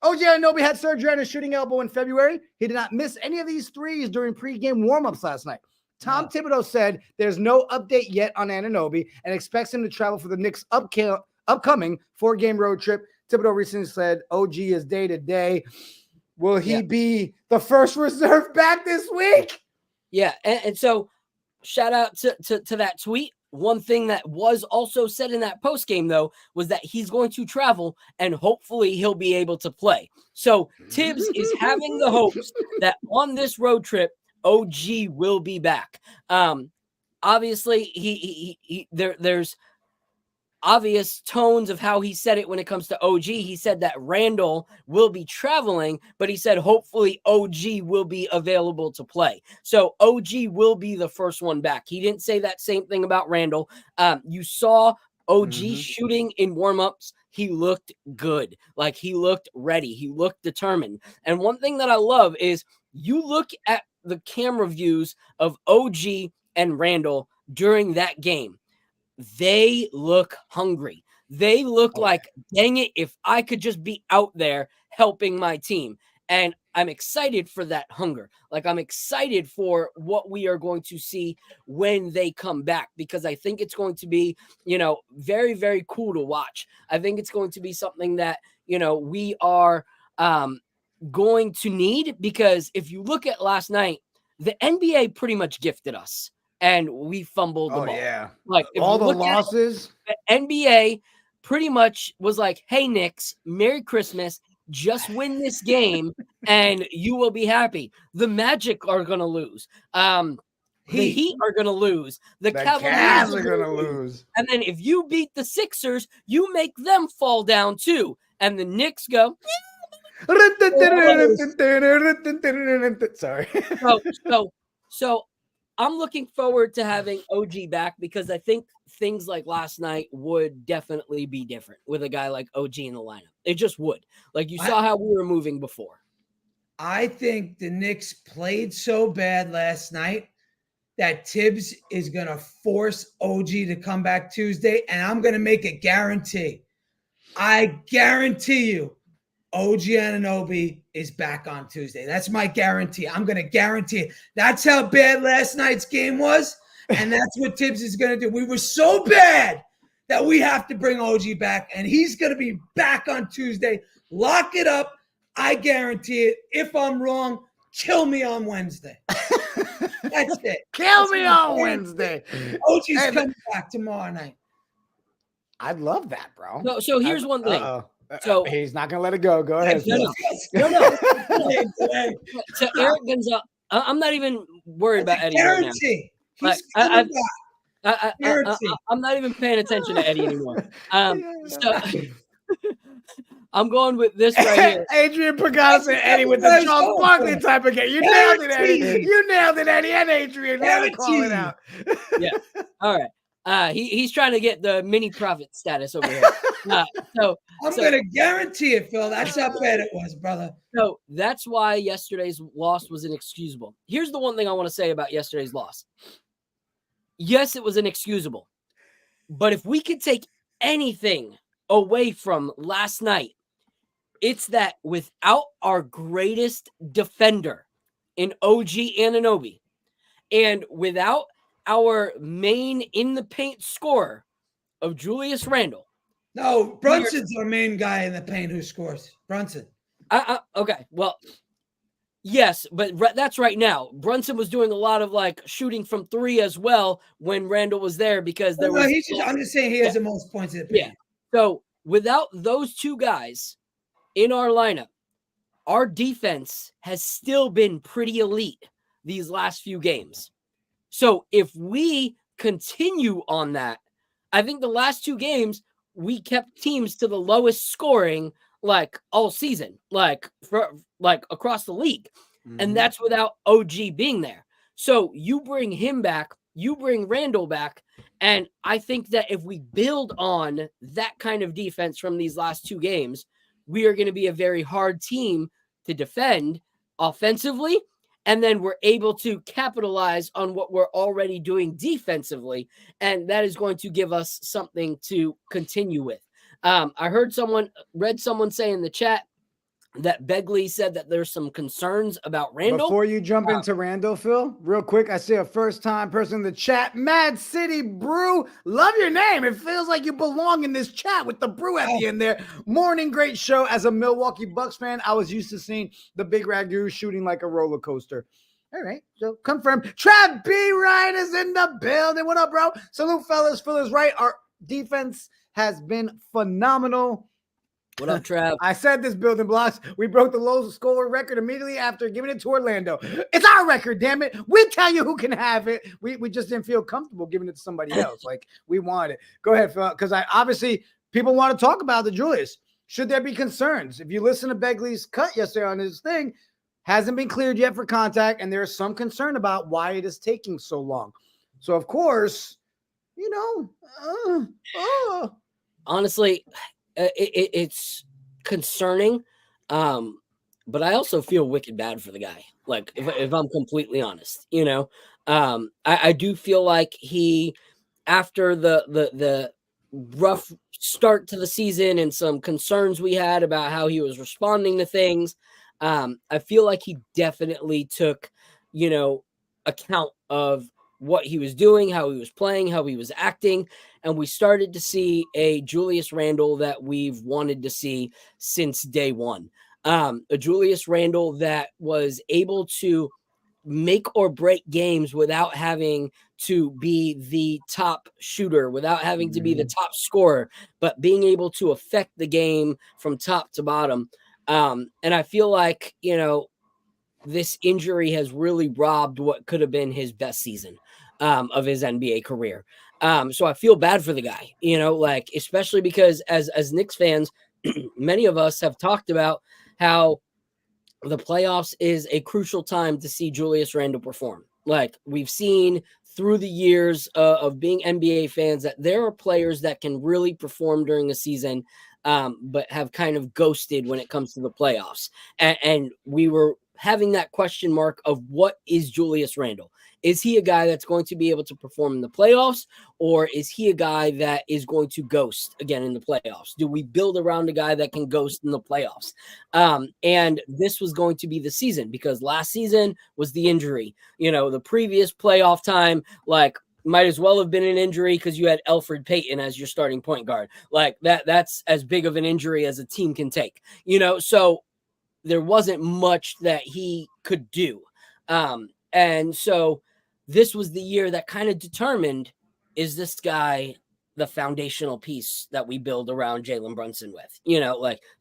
OG Anunoby had surgery on his shooting elbow in February. He did not miss any of these threes during pregame warmups last night. Tom Thibodeau said there's no update yet on Anunoby and expects him to travel for the Knicks' upcoming 4-game road trip. Thibodeau recently said OG is day-to-day. Will he be the first reserve back this week? Yeah, and so shout out to that tweet. One thing that was also said in that post game, though, was that he's going to travel and hopefully he'll be able to play. So Tibbs is having the hopes that on this road trip, OG will be back. Obviously, there's obvious tones of how he said it when it comes to OG. He said that Randle will be traveling, but he said hopefully OG will be available to play. So OG will be the first one back. He didn't say that same thing about Randle. You saw OG shooting in warmups. He looked good. Like, he looked ready. He looked determined. And one thing that I love is you look at the camera views of OG and Randle during that game. They look hungry. They look like, dang it, if I could just be out there helping my team. And I'm excited for that hunger. Like, I'm excited for what we are going to see when they come back, because I think it's going to be, very, very cool to watch. I think it's going to be something that, we are going to need, because if you look at last night, the NBA pretty much gifted us. And we fumbled the ball. Yeah. Like, all the losses. The NBA pretty much was like, hey, Knicks, Merry Christmas. Just win this game and you will be happy. The Magic are going to lose. The Heat are going to lose. The Cavaliers are going to lose. And then if you beat the Sixers, you make them fall down too. And the Knicks go. Sorry. So I'm looking forward to having OG back, because I think things like last night would definitely be different with a guy like OG in the lineup. It just would. Like, you saw how we were moving before. I think the Knicks played so bad last night that Tibbs is going to force OG to come back Tuesday, and I'm going to make a guarantee. I guarantee you OG Anunoby is back on Tuesday. That's my guarantee. I'm going to guarantee it. That's how bad last night's game was, and that's what Tibbs is going to do. We were so bad that we have to bring OG back, and he's going to be back on Tuesday. Lock it up. I guarantee it. If I'm wrong, kill me on Wednesday. That's it. Kill me on Wednesday. OG's coming back tomorrow night. I'd love that, bro. So here's one thing. So he's not gonna let it go. Go ahead. No. So Eric Gonzalez, I'm not even worried about Eddie right now. I'm not even paying attention to Eddie anymore. So I'm going with this right here. Adrian Pagano and Eddie with the Charles Barkley type of game. You nailed it, Eddie. You nailed it, Eddie, and Adrian. Never call it out. Yeah. All right. He's trying to get the mini profit status over here. So I'm gonna guarantee it, Phil. That's how bad it was, brother. So that's why yesterday's loss was inexcusable. Here's the one thing I want to say about yesterday's loss. Yes, it was inexcusable, but if we could take anything away from last night, it's that without our greatest defender in OG Anunoby, and without our main in the paint scorer of Julius Randle. No, Brunson's our main guy in the paint who scores. Brunson. Okay, well, yes, but that's right now. Brunson was doing a lot of shooting from three as well when Randle was there, because there was. I'm just saying he has the most points in the paint. Yeah. So without those two guys in our lineup, our defense has still been pretty elite these last few games. So if we continue on that, I think the last two games we kept teams to the lowest scoring all season, across the league. Mm-hmm. And that's without OG being there. So you bring him back, you bring Randle back, and I think that if we build on that kind of defense from these last two games, we are going to be a very hard team to defend offensively. And then we're able to capitalize on what we're already doing defensively. And that is going to give us something to continue with. I read someone say in the chat that Begley said that there's some concerns about Randle. Before you jump into Randle, Phil, real quick, I see a first-time person in the chat. Mad City Brew. Love your name. It feels like you belong in this chat with the brew at the end there. Morning, great show. As a Milwaukee Bucks fan, I was used to seeing the Big Ragu shooting like a roller coaster. All right, so confirmed. Trav B. Ryan is in the building. What up, bro? Salute, fellas. Phil is right. Our defense has been phenomenal. What up, Trav? I said this, building blocks. We broke the low score record immediately after giving it to Orlando. It's our record, damn it. We tell you who can have it. We just didn't feel comfortable giving it to somebody else. Like, we wanted it. Go ahead, Phil, because obviously people want to talk about the Julius. Should there be concerns? If you listen to Begley's cut yesterday on his thing, hasn't been cleared yet for contact, and there's some concern about why it is taking so long. So, of course, honestly, it's concerning, but I also feel wicked bad for the guy. Like, if I'm completely honest, I do feel like he, after the rough start to the season and some concerns we had about how he was responding to things, I feel like he definitely took, account of what he was doing, how he was playing, how he was acting. And we started to see a Julius Randle that we've wanted to see since day one. A Julius Randle that was able to make or break games without having to be the top shooter, without having to be the top scorer, but being able to affect the game from top to bottom. And I feel like, this injury has really robbed what could have been his best season of his NBA career. So I feel bad for the guy, especially because as Knicks fans, many of us have talked about how the playoffs is a crucial time to see Julius Randle perform. Like, we've seen through the years of being NBA fans that there are players that can really perform during the season, but have kind of ghosted when it comes to the playoffs. And we were having that question mark of what is Julius Randle? Is he a guy that's going to be able to perform in the playoffs, or is he a guy that is going to ghost again in the playoffs? Do we build around a guy that can ghost in the playoffs? And this was going to be the season, because last season was the injury. The previous playoff time, might as well have been an injury because you had Elfrid Payton as your starting point guard. Like, that's as big of an injury as a team can take, so there wasn't much that he could do. And so this was the year that kind of determined, is this guy the foundational piece that we build around Jalen Brunson with?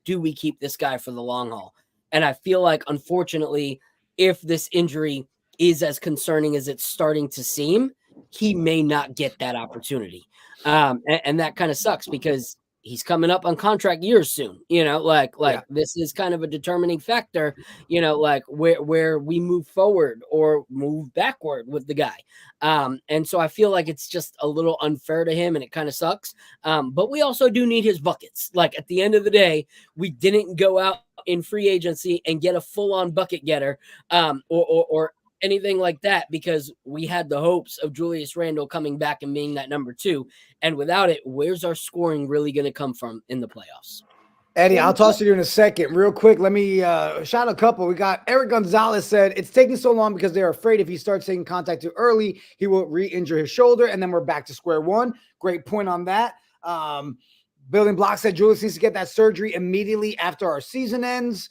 Do we keep this guy for the long haul? And I feel like, unfortunately, if this injury is as concerning as it's starting to seem, he may not get that opportunity. And that kind of sucks, because he's coming up on contract years soon, This is kind of a determining factor, where we move forward or move backward with the guy. And so I feel like it's just a little unfair to him, and it kind of sucks. But we also do need his buckets. Like, at the end of the day, we didn't go out in free agency and get a full-on bucket getter, or anything like that, because we had the hopes of Julius Randle coming back and being that number 2. And without it, where's our scoring really going to come from in the playoffs? Eddie, I'll toss to you in a second. Real quick, let me shout a couple. We got Eric Gonzalez said, it's taking so long because they're afraid if he starts taking contact too early, he will re-injure his shoulder, and then we're back to square one. Great point on that. Building Block said Julius needs to get that surgery immediately after our season ends.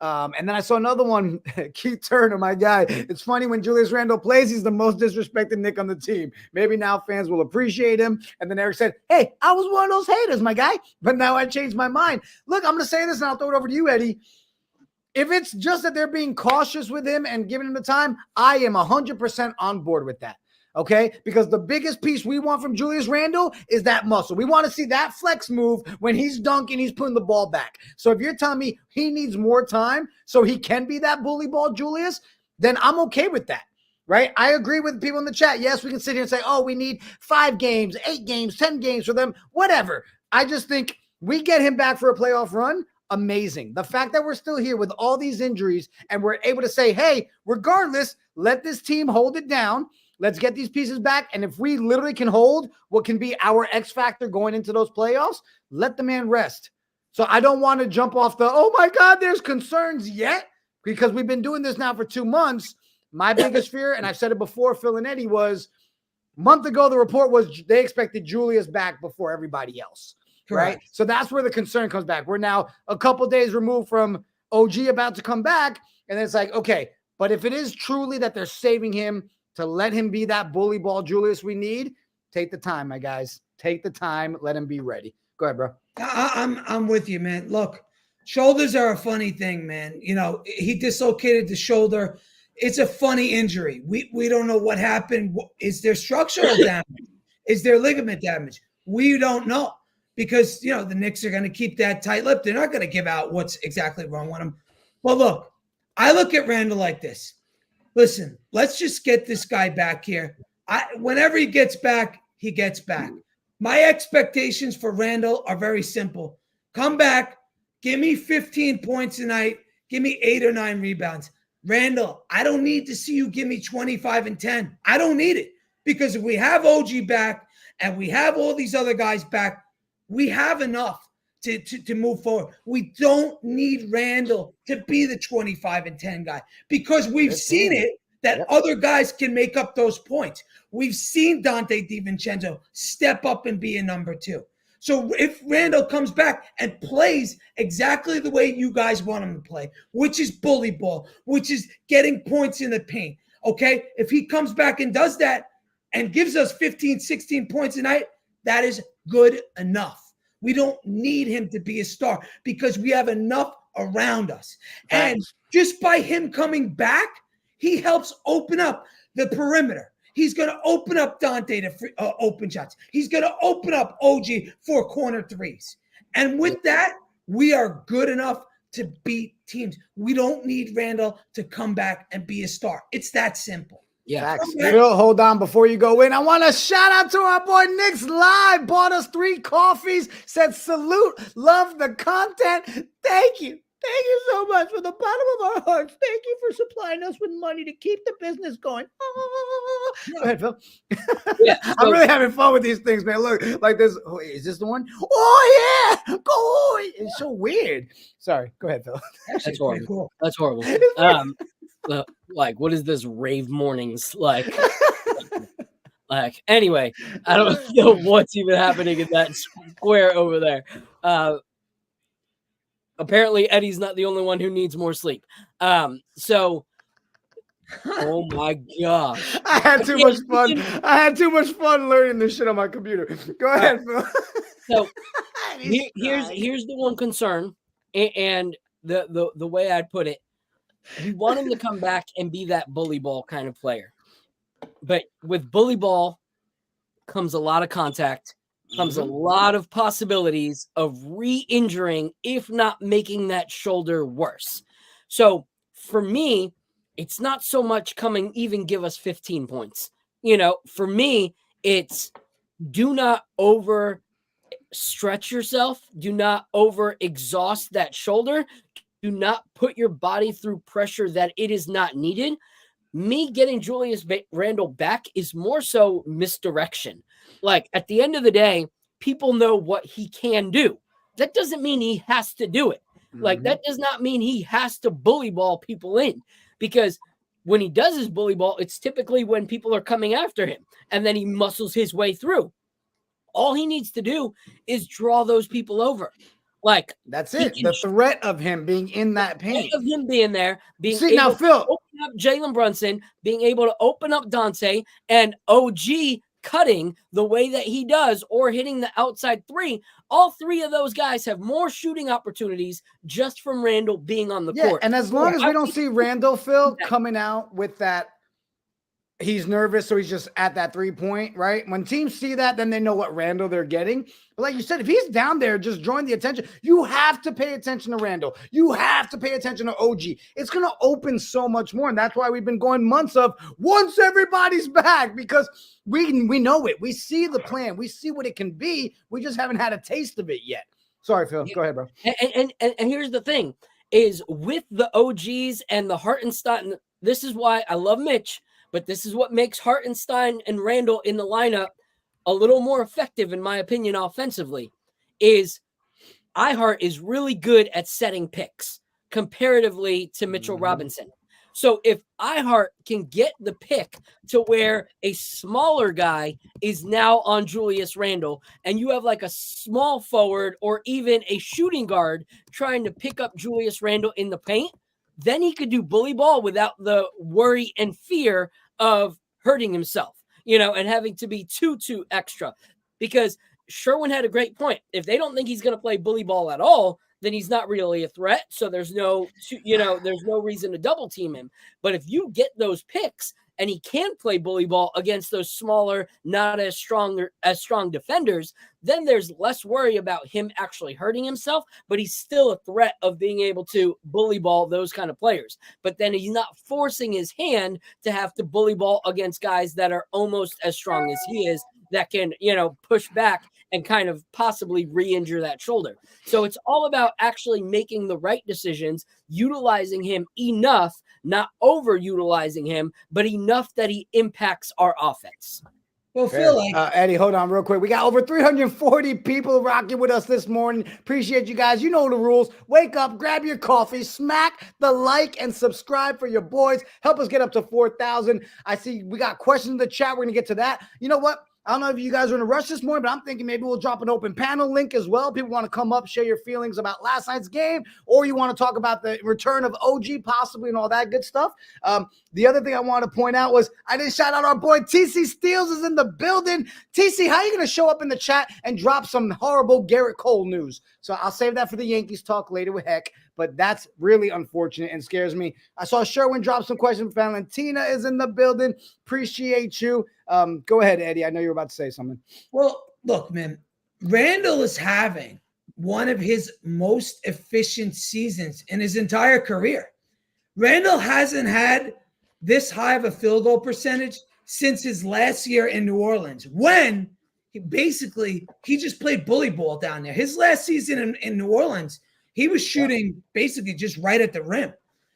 And then I saw another one, Keith Turner, my guy. It's funny, when Julius Randle plays, he's the most disrespected Knick on the team. Maybe now fans will appreciate him. And then Eric said, hey, I was one of those haters, my guy, but now I changed my mind. Look, I'm going to say this, and I'll throw it over to you, Eddie. If it's just that they're being cautious with him and giving him the time, I am 100% on board with that. Okay, because the biggest piece we want from Julius Randle is that muscle. We want to see that flex move when he's dunking, he's putting the ball back. So if you're telling me he needs more time so he can be that bully ball Julius, then I'm okay with that, right? I agree with people in the chat. Yes, we can sit here and say, oh, we need 5 games, 8 games, 10 games for them, whatever. I just think we get him back for a playoff run. Amazing. The fact that we're still here with all these injuries and we're able to say, hey, regardless, let this team hold it down. Let's get these pieces back. And if we literally can hold what can be our X factor going into those playoffs, let the man rest. So I don't want to jump off the, oh my God, there's concerns yet, because we've been doing this now for 2 months. My biggest fear, and I've said it before, Phil and Eddie, was a month ago, the report was they expected Julius back before everybody else. Correct. Right? So that's where the concern comes back. We're now a couple days removed from OG about to come back. And it's like, okay, but if it is truly that they're saving him to let him be that bully ball Julius we need, take the time, my guys. Take the time. Let him be ready. Go ahead, bro. I'm with you, man. Look, shoulders are a funny thing, man. You know, he dislocated the shoulder. It's a funny injury. We don't know what happened. Is there structural damage? Is there ligament damage? We don't know, because, you know, the Knicks are going to keep that tight-lipped. They're not going to give out what's exactly wrong with him. But look, I look at Randle like this. Listen, let's just get this guy back here. Whenever he gets back, he gets back. My expectations for Randle are very simple. Come back, give me 15 points a night, give me 8 or 9 rebounds. Randle, I don't need to see you give me 25 and 10. I don't need it, because if we have OG back and we have all these other guys back, we have enough to move forward. We don't need Randle to be the 25 and 10 guy, because we've seen it that other guys can make up those points. We've seen Dante DiVincenzo step up and be a number 2. So if Randle comes back and plays exactly the way you guys want him to play, which is bully ball, which is getting points in the paint, okay? If he comes back and does that and gives us 15, 16 points a night, that is good enough. We don't need him to be a star, because we have enough around us. And just by him coming back, he helps open up the perimeter. He's going to open up Dante to open shots. He's going to open up OG for corner threes. And with that, we are good enough to beat teams. We don't need Randle to come back and be a star. It's that simple. Yeah. Phil, hold on before you go in. I want to shout out to our boy Knicks Live. Bought us 3 coffees. Said salute. Love the content. Thank you. Thank you so much from the bottom of our hearts. Thank you for supplying us with money to keep the business going. Go ahead, Phil. Yeah, I'm really having fun with these things, man. Look, like this. Oh, is this the one? Oh, yeah. Go. It's so weird. Sorry. Go ahead, Phil. That's horrible. Cool. That's horrible. Like, what is this rave mornings like? Like, anyway, I don't know what's even happening in that square over there. Apparently, Eddie's not the only one who needs more sleep. So, oh my gosh. I had too much fun. I had too much fun learning this shit on my computer. Go ahead, Phil. So, here's the one concern, and the way I'd put it. We want him to come back and be that bully ball kind of player. But with bully ball comes a lot of contact, comes a lot of possibilities of re-injuring, if not making that shoulder worse. So for me, it's not so much coming even give us 15 points. You know, for me, it's do not over stretch yourself. Do not over exhaust that shoulder. Do not put your body through pressure that it is not needed. Me getting Julius Randle back is more so misdirection. Like, at the end of the day, people know what he can do. That doesn't mean he has to do it. Like, that does not mean he has to bully ball people in, because when he does his bully ball, it's typically when people are coming after him, and then he muscles his way through. All he needs to do is draw those people over. Like, that's it. The threat of him being in that paint, of him being there, being able now, Phil, to open up Jalen Brunson, being able to open up Dante, and OG cutting the way that he does, or hitting the outside 3. All 3 of those guys have more shooting opportunities just from Randle being on the court. And as long as we don't see Randle, Phil, coming out with that, he's nervous, so he's just at that 3-point, right? When teams see that, then they know what Randle they're getting. But like you said, if he's down there just drawing the attention, you have to pay attention to Randle. You have to pay attention to OG. It's going to open so much more, and that's why we've been going months of once everybody's back, because we know it. We see the plan. We see what it can be. We just haven't had a taste of it yet. Sorry, Phil. Go ahead, bro. And here's the thing, is with the OGs and the Hartenstein, this is why I love Mitch, but this is what makes Hartenstein and Randle in the lineup a little more effective, in my opinion, offensively, is iHeart is really good at setting picks comparatively to Mitchell Robinson. So if iHeart can get the pick to where a smaller guy is now on Julius Randle, and you have like a small forward or even a shooting guard trying to pick up Julius Randle in the paint, then he could do bully ball without the worry and fear of hurting himself, and having to be too extra. Because Sherwin had a great point. If they don't think he's going to play bully ball at all, then he's not really a threat. So there's no reason to double team him. But if you get those picks and he can play bully ball against those smaller, not as strong defenders, then there's less worry about him actually hurting himself, but he's still a threat of being able to bully ball those kind of players. But then he's not forcing his hand to have to bully ball against guys that are almost as strong as he is, that can, push back and kind of possibly re-injure that shoulder. So it's all about actually making the right decisions, utilizing him enough, not overutilizing him, but enough that he impacts our offense. Well, Phil, Eddie, hold on real quick. We got over 340 people rocking with us this morning. Appreciate you guys. You know the rules. Wake up, grab your coffee, smack the like and subscribe for your boys. Help us get up to 4,000. I see we got questions in the chat. We're going to get to that. You know what? I don't know if you guys are in a rush this morning, but I'm thinking maybe we'll drop an open panel link as well. People want to come up, share your feelings about last night's game, or you want to talk about the return of OG possibly and all that good stuff. The other thing I want to point out was I didn't shout out our boy TC Steels is in the building. TC, how are you going to show up in the chat and drop some horrible Garrett Cole news? So I'll save that for the Yankees talk later with Heck, but that's really unfortunate and scares me. I saw Sherwin drop some questions. Valentina is in the building. Appreciate you. Go ahead, Eddie. I know you're about to say something. Well, look, man, Randle is having one of his most efficient seasons in his entire career. Randle hasn't had this high of a field goal percentage since his last year in New Orleans, when he just played bully ball down there. His last season in New Orleans, he was shooting basically just right at the rim.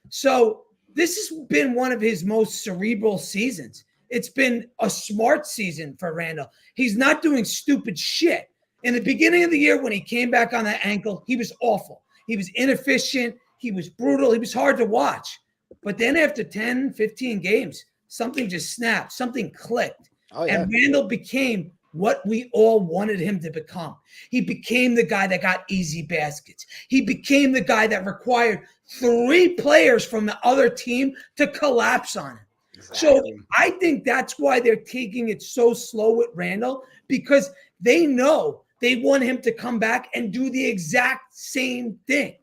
So this has been one of his most cerebral seasons. It's been a smart season for Randle. He's not doing stupid shit. In the beginning of the year, when he came back on that ankle, he was awful. He was inefficient. He was brutal. He was hard to watch. But then after 10, 15 games, something just snapped. Something clicked. And Randle became what we all wanted him to become. He became the guy that got easy baskets. He became the guy that required 3 players from the other team to collapse on him. Exactly. So I think that's why they're taking it so slow with Randle, because they know they want him to come back and do the exact same thing.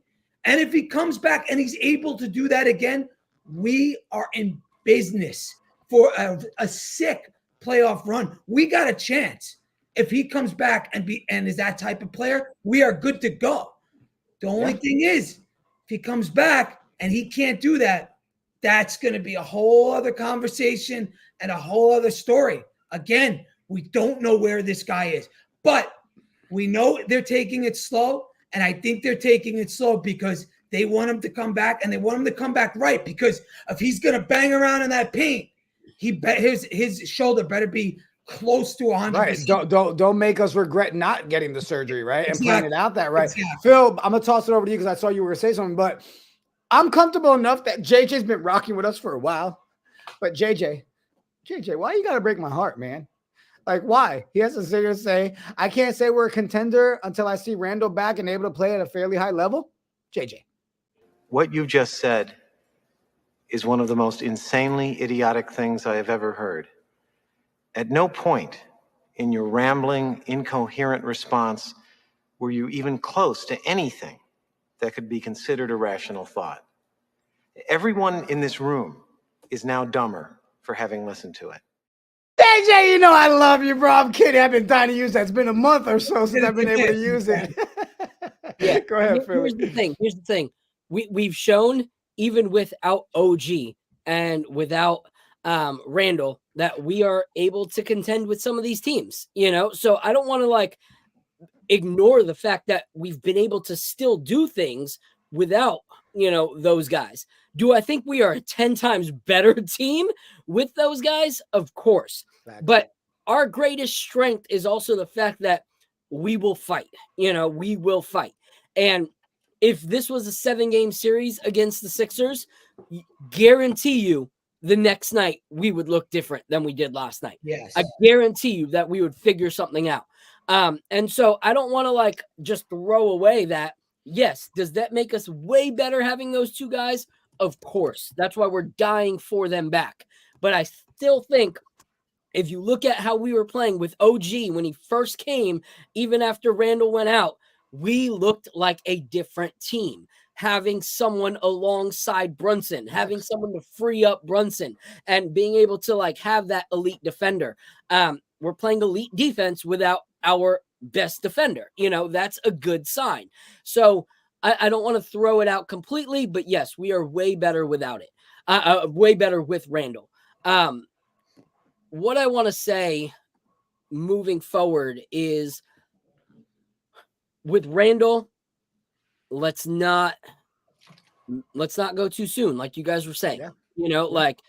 And if he comes back and he's able to do that again, we are in business for a sick playoff run. We got a chance. If he comes back and is that type of player, we are good to go. The only thing is, if he comes back and he can't do that, that's going to be a whole other conversation and a whole other story. Again, we don't know where this guy is, but we know they're taking it slow. And I think they're taking it slow because they want him to come back, and they want him to come back right. Because if he's going to bang around in that paint, his shoulder better be close to 100%. Right. Don't make us regret not getting the surgery, right? Exactly. And planning out that, right? Exactly. Phil, I'm gonna toss it over to you because I saw you were gonna say something, but I'm comfortable enough that JJ's been rocking with us for a while. But JJ, why you gotta break my heart, man? Like, why? He has to sit here and say, I can't say we're a contender until I see Randle back and able to play at a fairly high level. JJ. What you just said is one of the most insanely idiotic things I have ever heard. At no point in your rambling, incoherent response were you even close to anything that could be considered a rational thought. Everyone in this room is now dumber for having listened to it. JJ, you know I love you, bro. I'm kidding. I've been trying to use that. It's been a month or so since I've been able to use it. Yeah. Go ahead, Phil. Here's the thing. We've shown, even without OG and without Randle, that we are able to contend with some of these teams, So I don't want to ignore the fact that we've been able to still do things without, those guys. Do I think we are a 10 times better team with those guys? Of course. Exactly. But our greatest strength is also the fact that we will fight. We will fight. And if this was a 7-game series against the Sixers, guarantee you the next night we would look different than we did last night. Yes. I guarantee you that we would figure something out. And so I don't want to like just throw away that. Yes, does that make us way better having those two guys? Of course. That's why we're dying for them back. But I still think if you look at how we were playing with OG when he first came, even after Randle went out, we looked like a different team. Having someone alongside Brunson, having someone to free up Brunson, and being able to like have that elite defender. We're playing elite defense without our best defender. You know, that's a good sign. So I don't want to throw it out completely, but yes, we are way better without it. Way better with Randle. What I want to say moving forward is with Randle, let's not go too soon, like you guys were saying. Yeah. You know, like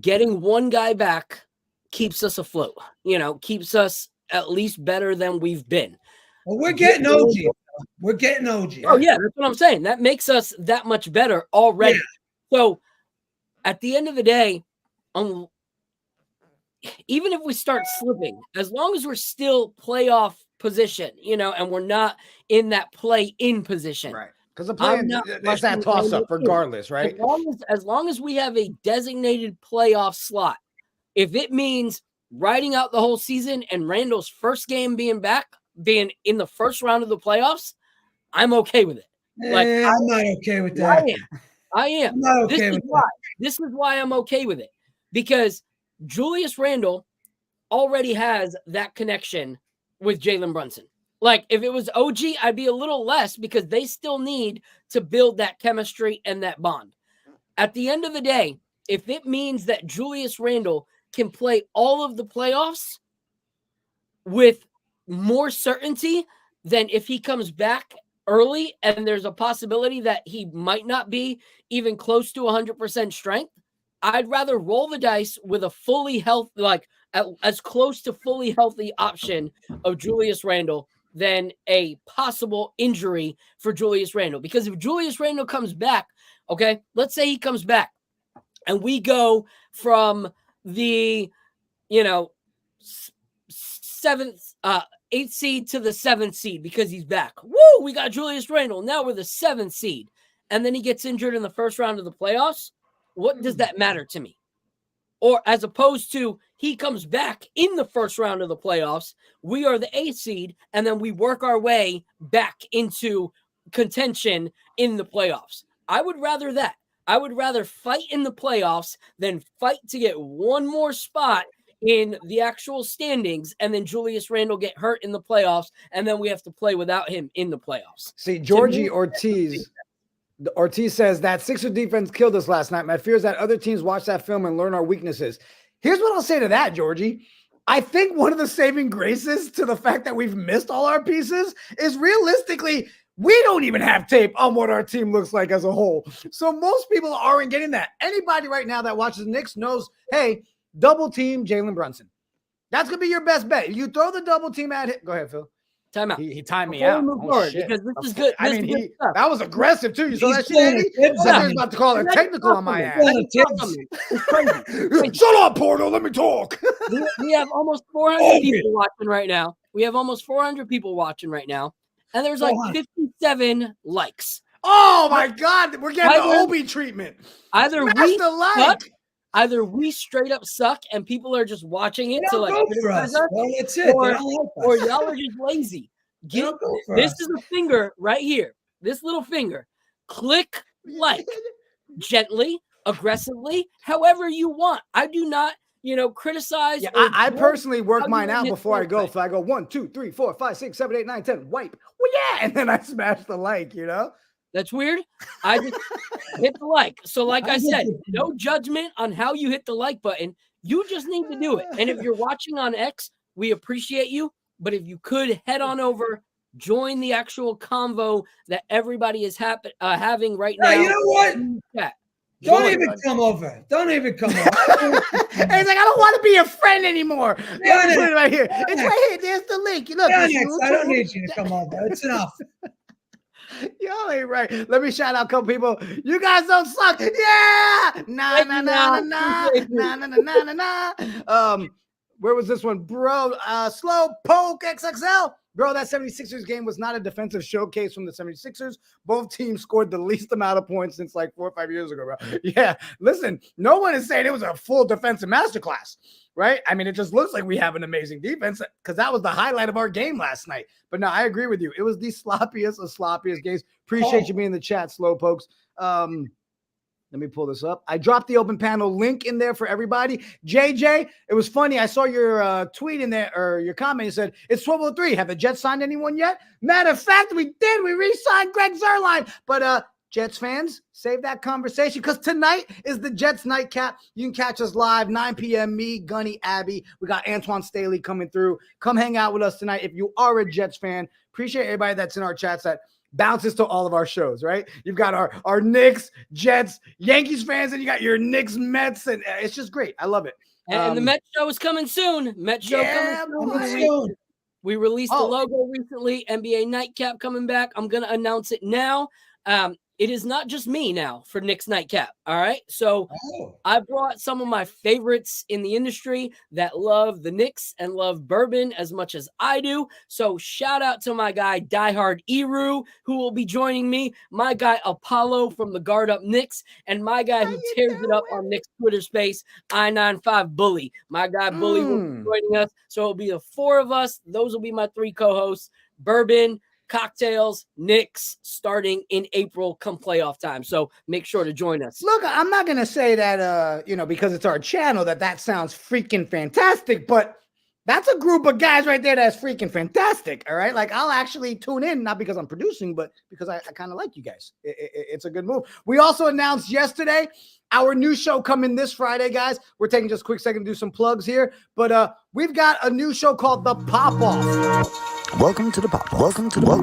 getting one guy back keeps us afloat, you know, keeps us at least better than we've been. Well, we're getting OG. We're getting OG. Oh, yeah, that's what I'm saying. That makes us that much better already. Yeah. So at the end of the day, even if we start slipping, as long as we're still playoff position, you know, and we're not in that play-in position. Right. Because the play it's that toss-up regardless, right? As long as we have a designated playoff slot, if it means riding out the whole season and Randle's first game being in the first round of the playoffs, I'm okay with it. Like I'm not okay with that. I am. I'm not okay with that. This is why I'm okay with it. Because Julius Randle already has that connection with Jalen Brunson. Like, if it was OG, I'd be a little less because they still need to build that chemistry and that bond. At the end of the day, if it means that Julius Randle can play all of the playoffs with more certainty than if he comes back early and there's a possibility that he might not be even close to 100% strength, I'd rather roll the dice with a fully healthy, like as close to fully healthy option of Julius Randle than a possible injury for Julius Randle. Because if Julius Randle comes back, okay, let's say he comes back and we go from the, you know, 8th seed to the 7th seed because he's back. Woo, we got Julius Randle. Now we're the 7th seed. And then he gets injured in the first round of the playoffs. What does that matter to me? Or as opposed to he comes back in the first round of the playoffs, we are the 8th seed, and then we work our way back into contention in the playoffs. I would rather that. I would rather fight in the playoffs than fight to get one more spot in the actual standings, and then Julius Randle get hurt in the playoffs, and then we have to play without him in the playoffs. See, Georgie Ortiz says that Sixer defense killed us last night. My fear is that other teams watch that film and learn our weaknesses. Here's what I'll say to that, Georgie. I think one of the saving graces to the fact that we've missed all our pieces is realistically, we don't even have tape on what our team looks like as a whole. So most people aren't getting that. Anybody right now that watches the Knicks knows, hey, double team Jalen Brunson. That's going to be your best bet. You throw the double team at him. Go ahead, Phil. Time out. He timed me out. Because this is good. I mean, that was aggressive too. You saw that shit, Eddie? I was about to call it technical on my ass. It's crazy. Shut up, Porto. Let me talk. We have almost 400 people watching right now. And there's like 57 likes. Oh my God. We're getting the Obi treatment. Either we straight up suck and people are just watching it to like criticize us, well, that's it. Or y'all are just lazy. This is a finger right here. This little finger. Click like gently, aggressively, however you want. I do not, criticize. Yeah, I personally work mine out before I go. If I go 1, 2, 3, 4, 5, 6, 7, 8, 9, 10, wipe. Well, yeah, and then I smash the like, That's weird. I just hit the like. So like I said, no judgment on how you hit the like button. You just need to do it. And if you're watching on X, we appreciate you. But if you could head on over, join the actual convo that everybody is having right now. You know what? Don't even come over. And he's like, I don't want to be a friend anymore. Put it right here. It's right here. There's the link. Look, I don't need you to come over. It's enough. Y'all ain't right. Let me shout out a couple people. You guys don't suck. Yeah. Nah, nah, nah, nah, nah, nah, nah, nah, nah, nah. Where was this one, bro? Slow Poke XXL. Bro, that 76ers game was not a defensive showcase from the 76ers. Both teams scored the least amount of points since like 4 or 5 years ago, bro. Yeah, listen, no one is saying it was a full defensive masterclass, right? I mean, it just looks like we have an amazing defense because that was the highlight of our game last night. But no, I agree with you. It was the sloppiest of sloppiest games. Appreciate you being in the chat, Slow Pokes. Let me pull this up. I dropped the open panel link in there for everybody. JJ, it was funny. I saw your tweet in there or your comment. You said, it's 12:03. Have the Jets signed anyone yet? Matter of fact, we did. We re-signed Greg Zuerlein. But Jets fans, save that conversation because tonight is the Jets nightcap. You can catch us live, 9 p.m. Me, Gunny, Abby. We got Antoine Staley coming through. Come hang out with us tonight if you are a Jets fan. Appreciate everybody that's in our chats that bounces to all of our shows, right? You've got our Knicks, Jets, Yankees fans, and you got your Knicks, Mets, and it's just great. I love it. And the Met show is coming soon. Met show coming soon. We released the logo recently. NBA Nightcap coming back. I'm going to announce it now. It is not just me now for Knicks Nightcap. All right. So I brought some of my favorites in the industry that love the Knicks and love bourbon as much as I do. So shout out to my guy, Diehard Eru, who will be joining me, my guy, Apollo from the Guard Up Knicks, and my guy who tears it up on Knicks Twitter space, I95 Bully. My guy, Bully, will be joining us. So it'll be the four of us. Those will be my three co-hosts, bourbon, cocktails, Knicks, starting in April come playoff time. So make sure to join us. Look, I'm not going to say that, because it's our channel, that sounds freaking fantastic, but that's a group of guys right there that's freaking fantastic, all right? Like, I'll actually tune in, not because I'm producing, but because I kind of like you guys. It's a good move. We also announced yesterday our new show coming this Friday, guys. We're taking just a quick second to do some plugs here, but we've got a new show called The Pop-Off. Welcome to the Pop. Welcome to the Pop.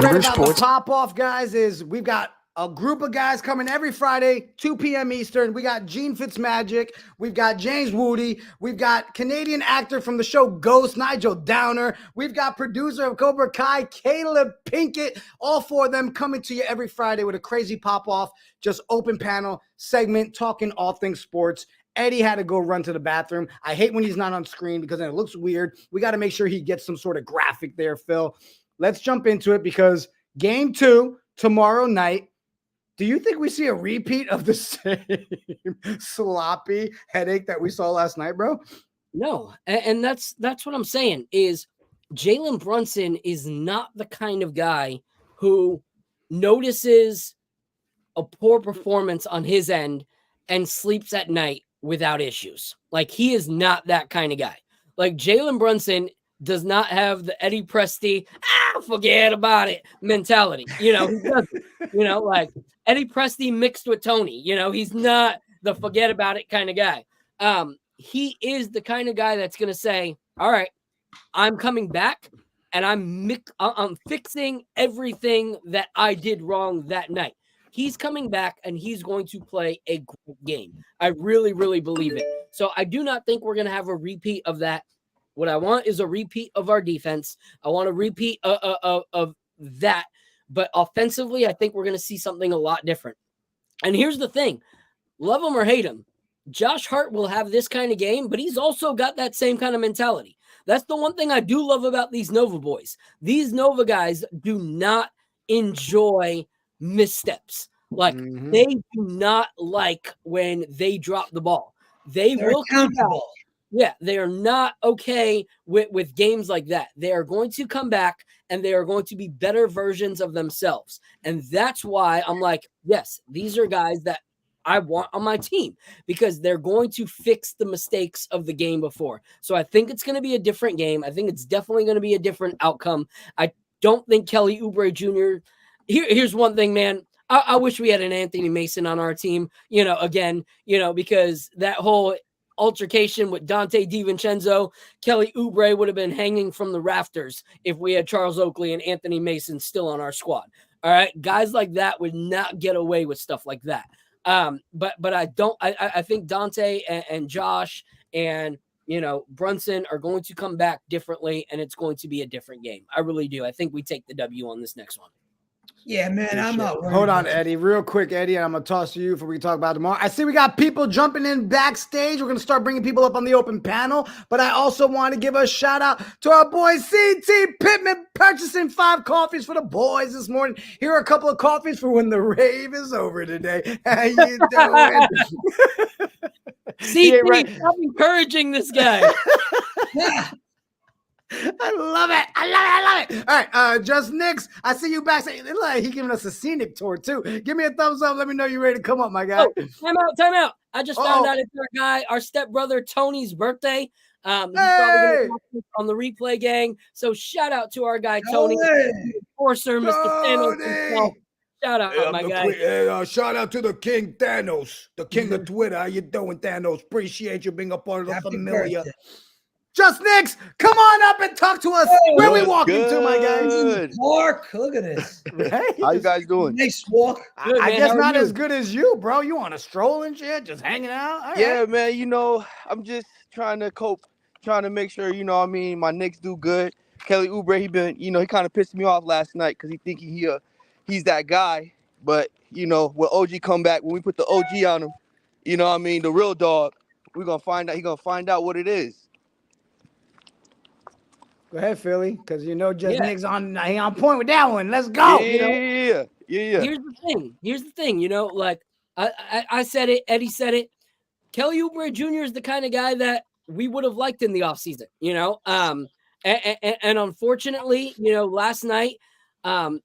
The Pop-Off, guys, is we've got a group of guys coming every Friday, 2 p.m. Eastern. We got Gene Fitzmagic. We've got James Woody. We've got Canadian actor from the show Ghost, Nigel Downer. We've got producer of Cobra Kai, Caleb Pinkett. All four of them coming to you every Friday with a crazy pop-off, just open panel segment, talking all things sports. Eddie had to go run to the bathroom. I hate when he's not on screen because then it looks weird. We got to make sure he gets some sort of graphic there, Phil. Let's jump into it because game 2 tomorrow night. Do you think we see a repeat of the same sloppy headache that we saw last night, bro? No, and that's what I'm saying is Jalen Brunson is not the kind of guy who notices a poor performance on his end and sleeps at night without issues. Like, he is not that kind of guy. Like, Jalen Brunson does not have the Eddie Presti, forget about it mentality. He doesn't. Like Eddie Presti mixed with Tony. He's not the forget about it kind of guy. He is the kind of guy that's going to say, all right, I'm coming back and I'm fixing everything that I did wrong that night. He's coming back and he's going to play a great game. I really, really believe it. So I do not think we're going to have a repeat of that. What I want is a repeat of our defense. I want a repeat of that. But offensively, I think we're going to see something a lot different. And here's the thing. Love him or hate him, Josh Hart will have this kind of game, but he's also got that same kind of mentality. That's the one thing I do love about these Nova boys. These Nova guys do not enjoy missteps. Like, they do not like when they drop the ball. They're will accountable. Yeah, they are not okay with games like that. They are going to come back and they are going to be better versions of themselves. And that's why I'm like, yes, these are guys that I want on my team because they're going to fix the mistakes of the game before. So I think it's going to be a different game. I think it's definitely going to be a different outcome. I don't think Kelly Oubre Jr. Here's one thing, man. I wish we had an Anthony Mason on our team, because that whole altercation with Dante DiVincenzo, Kelly Oubre would have been hanging from the rafters if we had Charles Oakley and Anthony Mason still on our squad. All right. Guys like that would not get away with stuff like that. But I think Dante and Josh and Brunson are going to come back differently, and it's going to be a different game. I really do. I think we take the W on this next one. Yeah, man, I'm not worried. Hold on, Eddie. Real quick, Eddie, and I'm going to toss to you before we talk about tomorrow. I see we got people jumping in backstage. We're going to start bringing people up on the open panel, but I also want to give a shout out to our boy CT Pittman purchasing 5 coffees for the boys this morning. Here are a couple of coffees for when the rave is over today. How you doing? CT, right. Stop encouraging this guy. I love it. I love it. All right, Just Knicks, I see you back. He giving us a scenic tour, too. Give me a thumbs up. Let me know you're ready to come up, my guy. Oh, time out. I just found out it's our guy, our stepbrother Tony's birthday. He's probably going to watch on the replay gang. So shout out to our guy, Tony. Enforcer, Mr. Thanos. Shout out, my guy. Shout out to the King Thanos, the king of Twitter. How you doing, Thanos? Appreciate you being a part of the familia. Just Knicks, come on up and talk to us. Where we walking to, my guys? Mark, look at this. Right? How you guys doing? Nice walk. Good, I guess not as good as you, bro. You on a stroll and shit, just hanging out? All yeah, right. man, I'm just trying to cope, trying to make sure, my Knicks do good. Kelly Oubre, he kind of pissed me off last night because he thinking he's that guy. But, when OG come back, when we put the OG on him, the real dog, we're going to find out. He's going to find out what it is. Go ahead, Philly, because Knicks on point with that one. Let's go. Yeah. Here's the thing. I said it. Eddie said it. Kelly Oubre Jr. is the kind of guy that we would have liked in the offseason, and unfortunately, last night,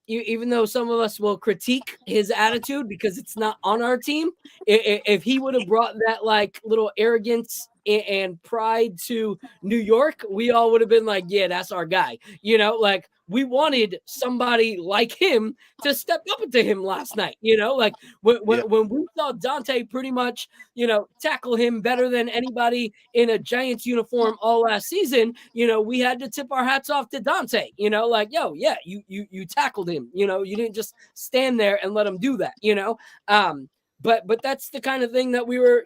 even though some of us will critique his attitude because it's not on our team, if he would have brought that little arrogance and pride to New York, we all would have been like, yeah, that's our guy. We wanted somebody like him to step up to him last night. When we saw Dante pretty much, tackle him better than anybody in a Giants uniform all last season, we had to tip our hats off to Dante, yo, yeah, you tackled him, you didn't just stand there and let him do that, but that's the kind of thing that we were,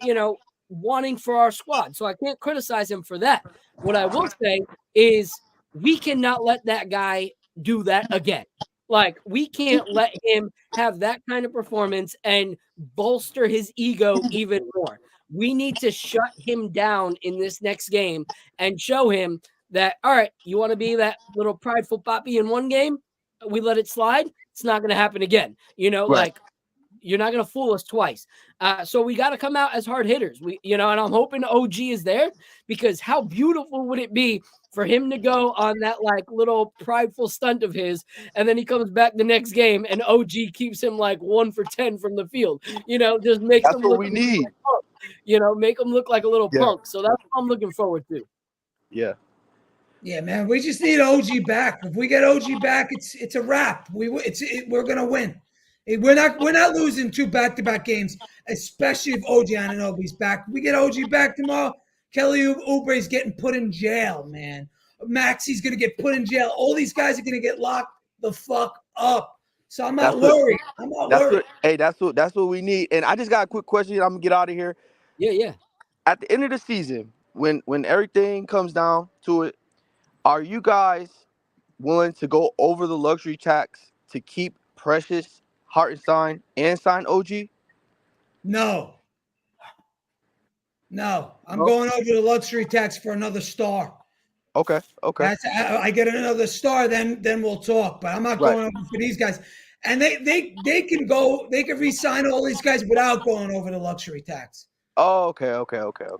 wanting for our squad. So I can't criticize him for that. What I will say is we cannot let that guy do that again. We can't let him have that kind of performance and bolster his ego even more. We need to shut him down in this next game and show him that, all right, you want to be that little prideful poppy in one game? We let it slide. It's not going to happen again. Right. You're not going to fool us twice. So we got to come out as hard hitters. And I'm hoping OG is there, because how beautiful would it be for him to go on that little prideful stunt of his, and then he comes back the next game and OG keeps him 1 for 10 from the field. Just makes that's him what look we need. Make him look like a little punk. So that's what I'm looking forward to. Yeah. Yeah, man, we just need OG back. If we get OG back, it's a wrap. We're gonna win. We're not losing 2 back-to-back games, especially if OG Anunoby's back. We get OG back tomorrow. Kelly Oubre's getting put in jail, man. Maxey's gonna get put in jail. All these guys are gonna get locked the fuck up. So I'm not worried. I'm not worried. That's what we need. And I just got a quick question. I'm gonna get out of here. Yeah. At the end of the season, when everything comes down to it, are you guys willing to go over the luxury tax to keep Precious, Hartenstein, and sign OG? No. I'm going over the luxury tax for another star. Okay. I get another star, then we'll talk. But I'm not going over for these guys. And they can go. They can re-sign all these guys without going over the luxury tax. Oh, okay.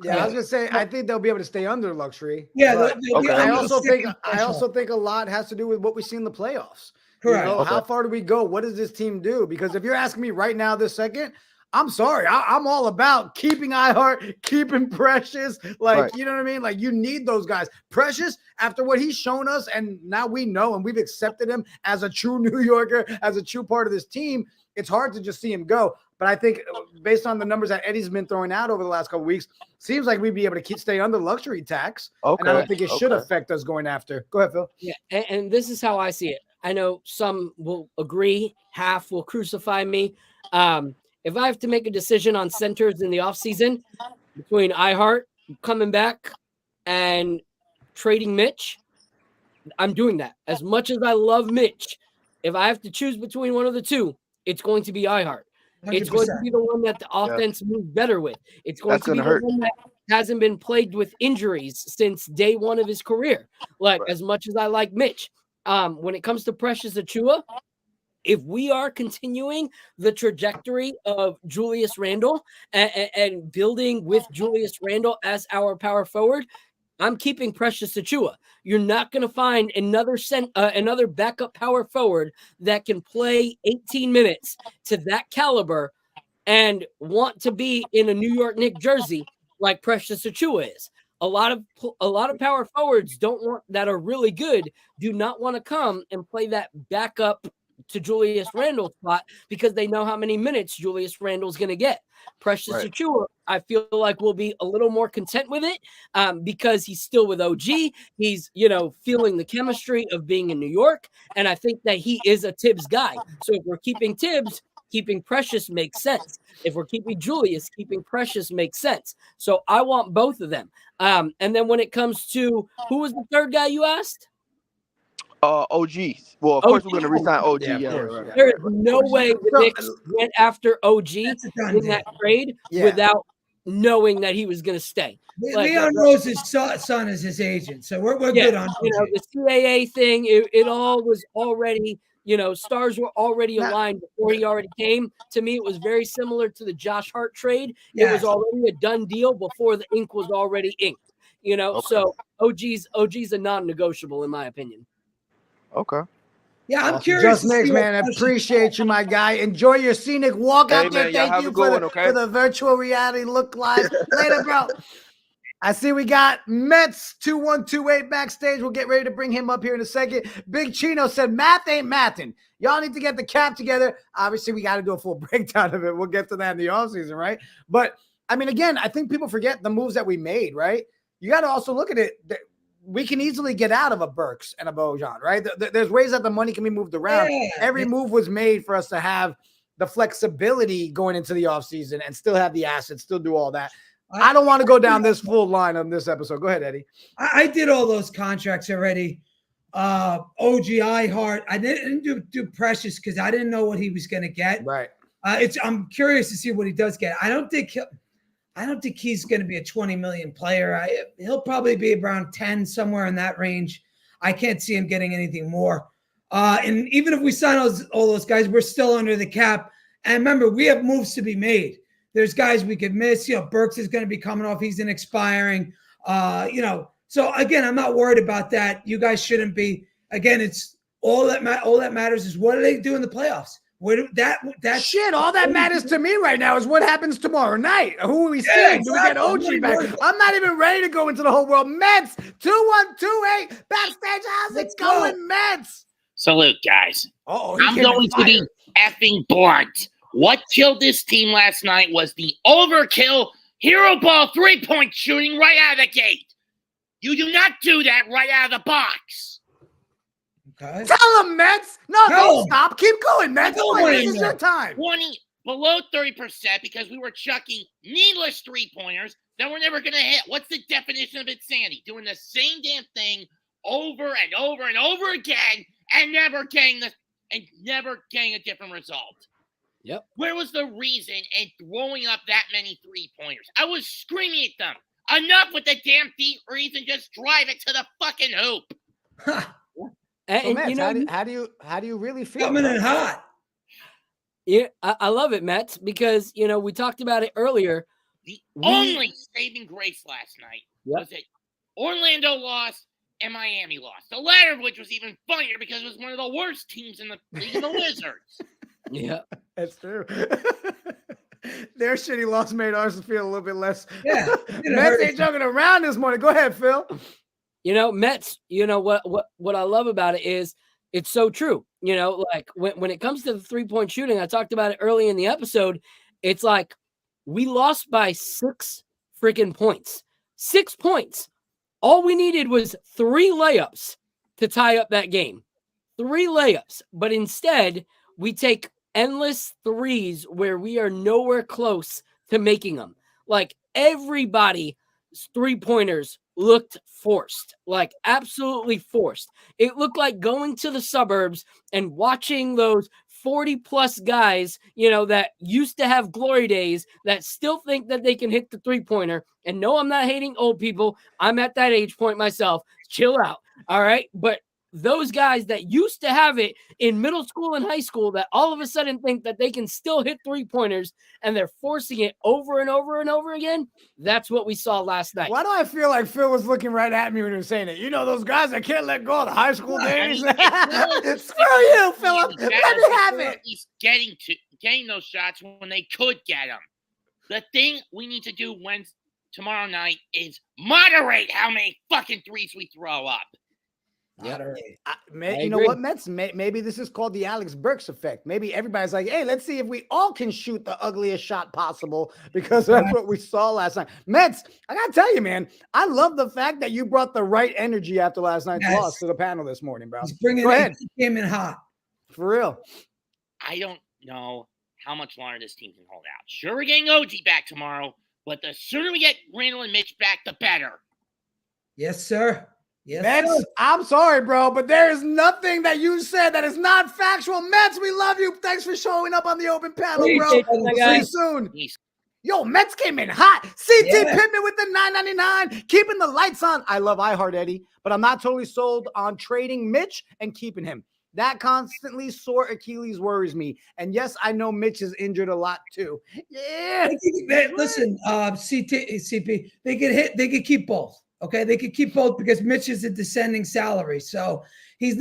Yeah, I was gonna say I think they'll be able to stay under luxury. Yeah. I also think a lot has to do with what we see in the playoffs. Correct. How far do we go? What does this team do? Because if you're asking me right now, this second, I'm sorry. I'm all about keeping iHeart, keeping Precious. You know what I mean? You need those guys. Precious, after what he's shown us, and now we know and we've accepted him as a true New Yorker, as a true part of this team, it's hard to just see him go. But I think based on the numbers that Eddie's been throwing out over the last couple of weeks, seems like we'd be able to stay under luxury tax. Okay. And I don't think it should affect us going after. Go ahead, Phil. Yeah, and this is how I see it. I know some will agree, half will crucify me. If I have to make a decision on centers in the offseason between iHeart coming back and trading Mitch, I'm doing that. As much as I love Mitch, if I have to choose between one of the two, it's going to be iHeart. It's going to be the one that the offense moves better with. It's going That's to be gonna the hurt. one that hasn't been plagued with injuries since day one of his career. Like, as much as I like Mitch, when it comes to Precious Achiuwa, if we are continuing the trajectory of Julius Randle and building with Julius Randle as our power forward, I'm keeping Precious Achiuwa. You're not going to find another backup power forward that can play 18 minutes to that caliber and want to be in a New York Knicks jersey like Precious Achiuwa is. A lot of power forwards that are really good do not want to come and play that backup to Julius Randle's spot because they know how many minutes Julius Randle's going to get. Precious Achiuwa, I feel like will be a little more content with it because he's still with OG. He's, feeling the chemistry of being in New York. And I think that he is a Tibbs guy. So if we're keeping Tibbs, keeping Precious makes sense. If we're keeping Julius, keeping Precious makes sense. So I want both of them. And then when it comes to who was the third guy you asked? OG. Well, of course we're going to resign OG. There is no way the Knicks went after OG in that trade without knowing that he was going to stay. Leon Rose's son is his agent, so we're good on the CAA thing. It all was already, stars were already aligned before he already came. To me, it was very similar to the Josh Hart trade. It was already a done deal before the ink was already inked. So OG's a non-negotiable in my opinion. Okay. Yeah, I'm curious. Just Knicks, man. I appreciate you, my guy. Enjoy your scenic walk out there. Thank you for the virtual reality look live. Later, bro. I see we got Mets 2128 backstage. We'll get ready to bring him up here in a second. Big Chino said, math ain't mathin'. Y'all need to get the cap together. Obviously, we got to do a full breakdown of it. We'll get to that in the offseason, right? But, I mean, again, I think people forget the moves that we made, right? You got to also look at it. We can easily get out of a Burks and a Bojan, right? There's ways that the money can be moved around. Every move was made for us to have the flexibility going into the offseason and still have the assets, still do all that. I don't want to go down this full line on this episode. Go ahead, Eddie. I did all those contracts already. OG iHeart. I didn't do Precious because I didn't know what he was going to get. Right. I'm curious to see what he does get. I don't think he's going to be a 20 million player. He'll probably be around 10, somewhere in that range. I can't see him getting anything more. And even if we sign all those guys, we're still under the cap. And remember, we have moves to be made. There's guys we could miss. Burks is going to be coming off. He's an expiring. So again, I'm not worried about that. You guys shouldn't be. Again, it's all that matters is what do they do in the playoffs? Shit, all that matters to me right now is what happens tomorrow night. Who are we seeing? Exactly. Do we get OG back? I'm not even ready to go into the whole world. Mets 2128 backstage. How's it going, Mets? Salute, guys. I'm going to be effing blunt. What killed this team last night was the overkill hero ball 3-point shooting right out of the gate. You do not do that right out of the box. Okay. Tell them, Mets. No, don't stop. Keep going, Mets. This is your time. Below 30% because we were chucking needless 3-pointers that we're never going to hit. What's the definition of insanity? Doing the same damn thing over and over and over again and never getting a different result. Yep. Where was the reason in throwing up that many 3-pointers? I was screaming at them. Enough with the damn deep reason. Just drive it to the fucking hoop. So, Mets, how do you really feel? Coming in hot. Yeah, I love it, Mets, because we talked about it earlier. The only saving grace last night was that Orlando lost and Miami lost. The latter of which was even funnier because it was one of the worst teams in the league, the Wizards. Yeah, that's true. Their shitty loss made ours feel a little bit less. Yeah, Mets ain't joking around this morning. Go ahead, Phil. Mets. What I love about it is it's so true. Like when it comes to the 3-point shooting, I talked about it early in the episode. It's like we lost by 6 freaking points. 6 points. All we needed was 3 layups to tie up that game. 3 layups, but instead we take endless threes where we are nowhere close to making them. Like everybody's 3-pointers looked forced, like absolutely forced. It looked like going to the suburbs and watching those 40 plus guys, that used to have glory days that still think that they can hit the 3-pointer. And no, I'm not hating old people. I'm at that age point myself. Chill out. All right. But those guys that used to have it in middle school and high school that all of a sudden think that they can still hit 3-pointers and they're forcing it over and over and over again. That's what we saw last night. Why do I feel like Phil was looking right at me when he was saying it? Those guys that can't let go of the high school days. Screw you, Philip. Let me have it. He's getting those shots when they could get them. The thing we need to do tomorrow night is moderate how many fucking threes we throw up. You know what, Mets? Maybe this is called the Alex Burks effect. Maybe everybody's like, hey, let's see if we all can shoot the ugliest shot possible, because that's what we saw last night. Mets, I got to tell you, man, I love the fact that you brought the right energy after last night's loss to the panel this morning, bro. Go ahead. He came in hot. For real. I don't know how much longer this team can hold out. Sure, we're getting OG back tomorrow, but the sooner we get Randle and Mitch back, the better. Yes, sir. Yes, Mets, I'm sorry, bro, but there is nothing that you said that is not factual. Mets, we love you. Thanks for showing up on the open panel, bro. We'll see you soon. Yo, Mets came in hot. CT Pittman with the $9.99, keeping the lights on. I love iHeart Eddie, but I'm not totally sold on trading Mitch and keeping him. That constantly sore Achilles worries me. And yes, I know Mitch is injured a lot too. Yeah. Listen, CP, they could keep both. Okay, they could keep both because Mitch is a descending salary. So his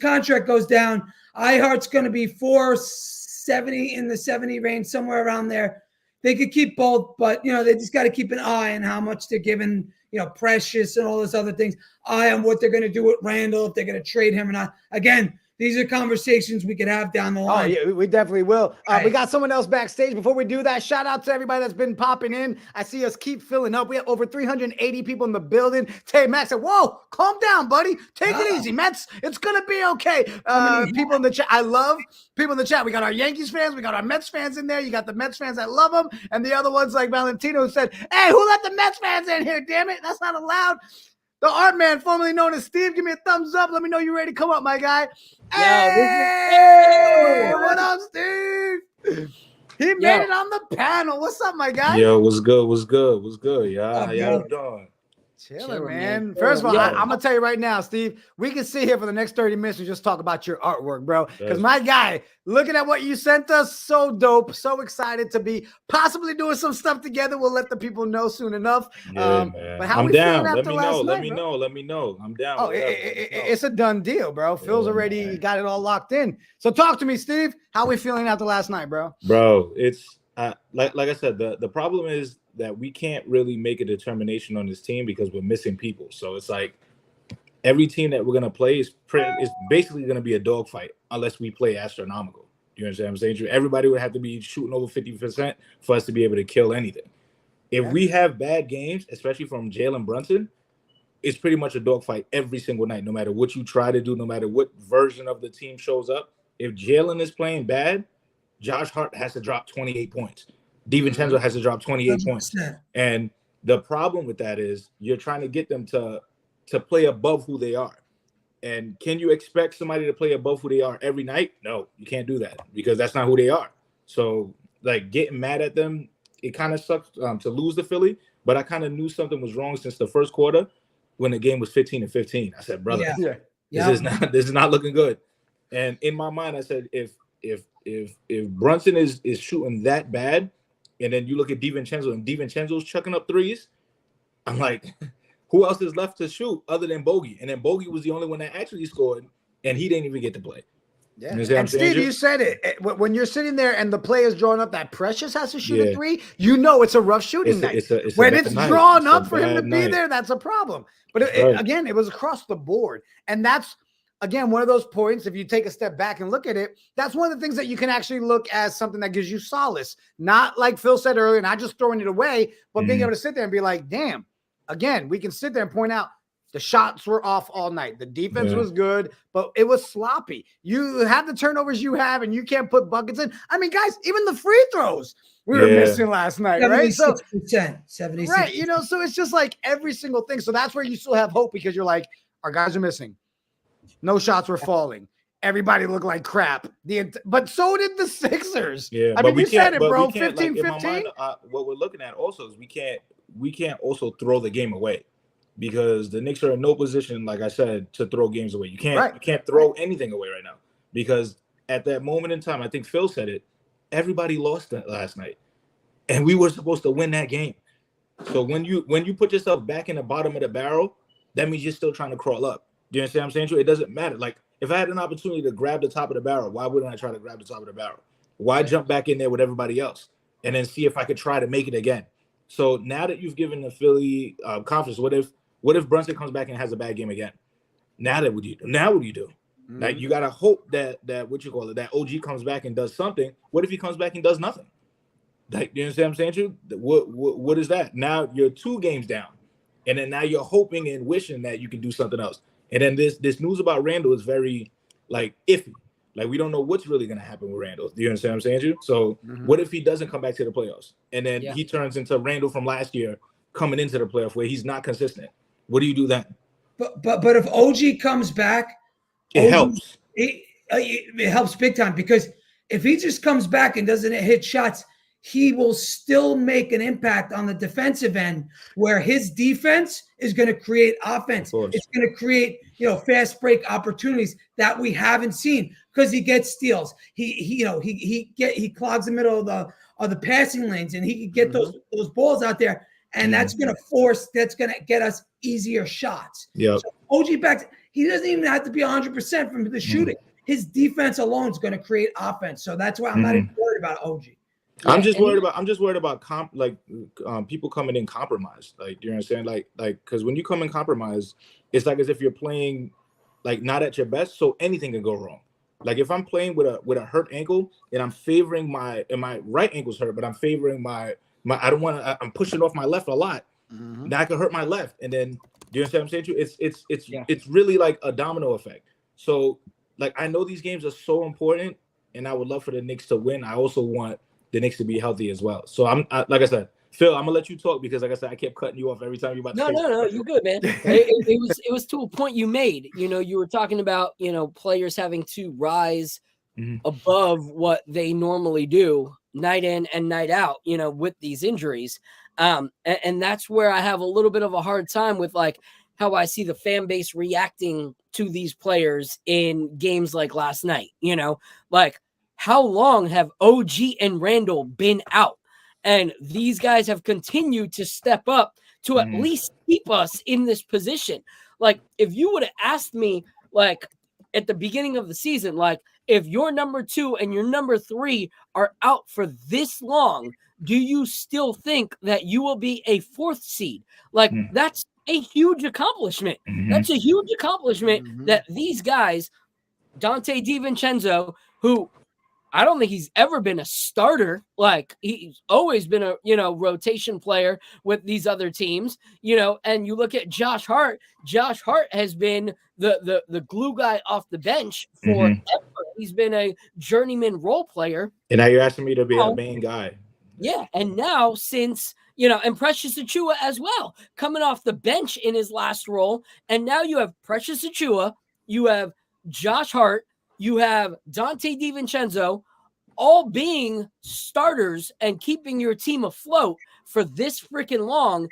contract goes down. iHeart's going to be $470 in the 70 range, somewhere around there. They could keep both, but they just got to keep an eye on how much they're giving, Precious and all those other things. Eye on what they're going to do with Randle, if they're going to trade him or not. Again, these are conversations we could have down the line. Oh, yeah, we definitely will. We got someone else backstage. Before we do that, shout out to everybody that's been popping in. I see us keep filling up. We have over 380 people in the building. Tay Max said, whoa, calm down, buddy. Take it easy, Mets. It's going to be okay. People in the chat. I love people in the chat. We got our Yankees fans. We got our Mets fans in there. You got the Mets fans that love them. And the other ones like Valentino said, hey, who let the Mets fans in here? Damn it. That's not allowed. The art man, formerly known as Steve, give me a thumbs up. Let me know you're ready to come up, my guy. Hey, what up, Steve? He made it on the panel. What's up, my guy? Yo, what's good? What's good? What's good? Y'all, how y'all doing? Chilling, man. First of all, I'm going to tell you right now, Steve, we can sit here for the next 30 minutes and just talk about your artwork, bro. Because my guy, looking at what you sent us, so dope. So excited to be possibly doing some stuff together. We'll let the people know soon enough. Yeah, man. But how I'm we down. feeling after last night, Let me know. I'm down. Oh, it's a done deal, bro. Phil's already got it all locked in. So talk to me, Steve. How we feeling after last night, bro? Bro, it's like I said, the problem is that we can't really make a determination on this team because we're missing people. So it's like every team that we're gonna play is basically gonna be a dogfight unless we play astronomical. You understand what I'm saying? Everybody would have to be shooting over 50% for us to be able to kill anything. If we have bad games, especially from Jalen Brunson, it's pretty much a dogfight every single night, no matter what you try to do, no matter what version of the team shows up. If Jalen is playing bad, Josh Hart has to drop 28 points. DiVincenzo has to drop 28 points. And the problem with that is you're trying to get them to play above who they are. And can you expect somebody to play above who they are every night? No, you can't do that because that's not who they are. So, like, getting mad at them, it kind of sucks to lose the Philly. But I kind of knew something was wrong since the first quarter when the game was 15-15. I said, brother, this is not looking good. And in my mind, I said, if Brunson is shooting that bad, and then you look at DiVincenzo and DiVincenzo's chucking up threes, I'm like, who else is left to shoot other than Bogey? And then Bogey was the only one that actually scored, and he didn't even get to play. Yeah. And Steve, you said it. When you're sitting there and the play is drawn up that Precious has to shoot a three, you know it's a rough shooting night. When it's drawn up for him to be there, that's a problem. But again, it was across the board. And that's, again, one of those points, if you take a step back and look at it, that's one of the things that you can actually look as something that gives you solace. Not like Phil said earlier, not just throwing it away, but being able to sit there and be like, damn, again, we can sit there and point out The shots were off all night. The defense Yeah. was good, but it was sloppy. You have the turnovers you have, and you can't put buckets in. I mean, guys, even the free throws we were missing last night, right? So 76%. right, you know, so it's just like every single thing. So that's where you still have hope because you're like, our guys are missing. No shots were falling. Everybody looked like crap. But so did the Sixers. Yeah, I mean, you said it, bro. 15-15. What we're looking at also is we can't also throw the game away. Because the Knicks are in no position, like I said, to throw games away. You can't throw anything away right now. Because at that moment in time, I think Phil said it, everybody lost that last night. And we were supposed to win that game. So when you put yourself back in the bottom of the barrel, that means you're still trying to crawl up. Do you understand what I'm saying? It doesn't matter. Like, if I had an opportunity to grab the top of the barrel, why wouldn't I try to grab the top of the barrel? Why jump back in there with everybody else and then see if I could try to make it again? So now that you've given the Philly confidence, what if Brunson comes back and has a bad game again? Now what do you do? Mm-hmm. Like, you gotta hope that that OG comes back and does something. What if he comes back and does nothing? Like, you understand what I'm saying? What is that? Now you're 2 games down, and then now you're hoping and wishing that you can do something else. And then this news about Randle is very like iffy. Like, we don't know what's really gonna happen with Randle. Do you understand what I'm saying? So what if he doesn't come back to the playoffs, and then he turns into Randle from last year coming into the playoff where he's not consistent? What do you do then? But if OG comes back, it helps. It helps big time, because if he just comes back and doesn't hit shots, he will still make an impact on the defensive end, where his defense is going to create offense. It's going to create, fast break opportunities that we haven't seen, because he gets steals. He clogs the middle of the passing lanes, and he can get those balls out there. And that's going to get us easier shots. Yeah. So OG back, he doesn't even have to be 100% from the shooting. His defense alone is going to create offense. So that's why I'm not even worried about OG. I'm just worried about people coming in compromised. Like, do you understand? Like, because when you come in compromised, it's like as if you're playing like not at your best. So anything can go wrong. Like, if I'm playing with a hurt ankle and I'm favoring my right ankle's hurt, but I'm favoring my I'm pushing off my left a lot. Now I can hurt my left, and then, do you understand what I'm saying to you? It's really like a domino effect. So, like, I know these games are so important, and I would love for the Knicks to win. I also want the Knicks to be healthy as well. So like I said, Phil, I'm gonna let you talk, because like I said, I kept cutting you off every time you about to say No, you're good, man. It was to a point you made. You were talking about players having to rise above what they normally do night in and night out, with these injuries. And that's where I have a little bit of a hard time with like how I see the fan base reacting to these players in games like last night. Like, how long have OG and Randle been out? And these guys have continued to step up to at least keep us in this position. Like, if you would have asked me, like, at the beginning of the season, like, if your number 2 and your number 3 are out for this long, do you still think that you will be a 4th seed? Like, that's a huge accomplishment. That's a huge accomplishment that these guys, Dante DiVincenzo, who I don't think he's ever been a starter. Like, he's always been a, rotation player with these other teams, and you look at Josh Hart has been the glue guy off the bench for ever. He's been a journeyman role player. And now you're asking me to be a main guy. Yeah. And now since, and Precious Achiuwa as well, coming off the bench in his last role. And now you have Precious Achiuwa, you have Josh Hart, you have Dante DiVincenzo, all being starters and keeping your team afloat for this freaking long,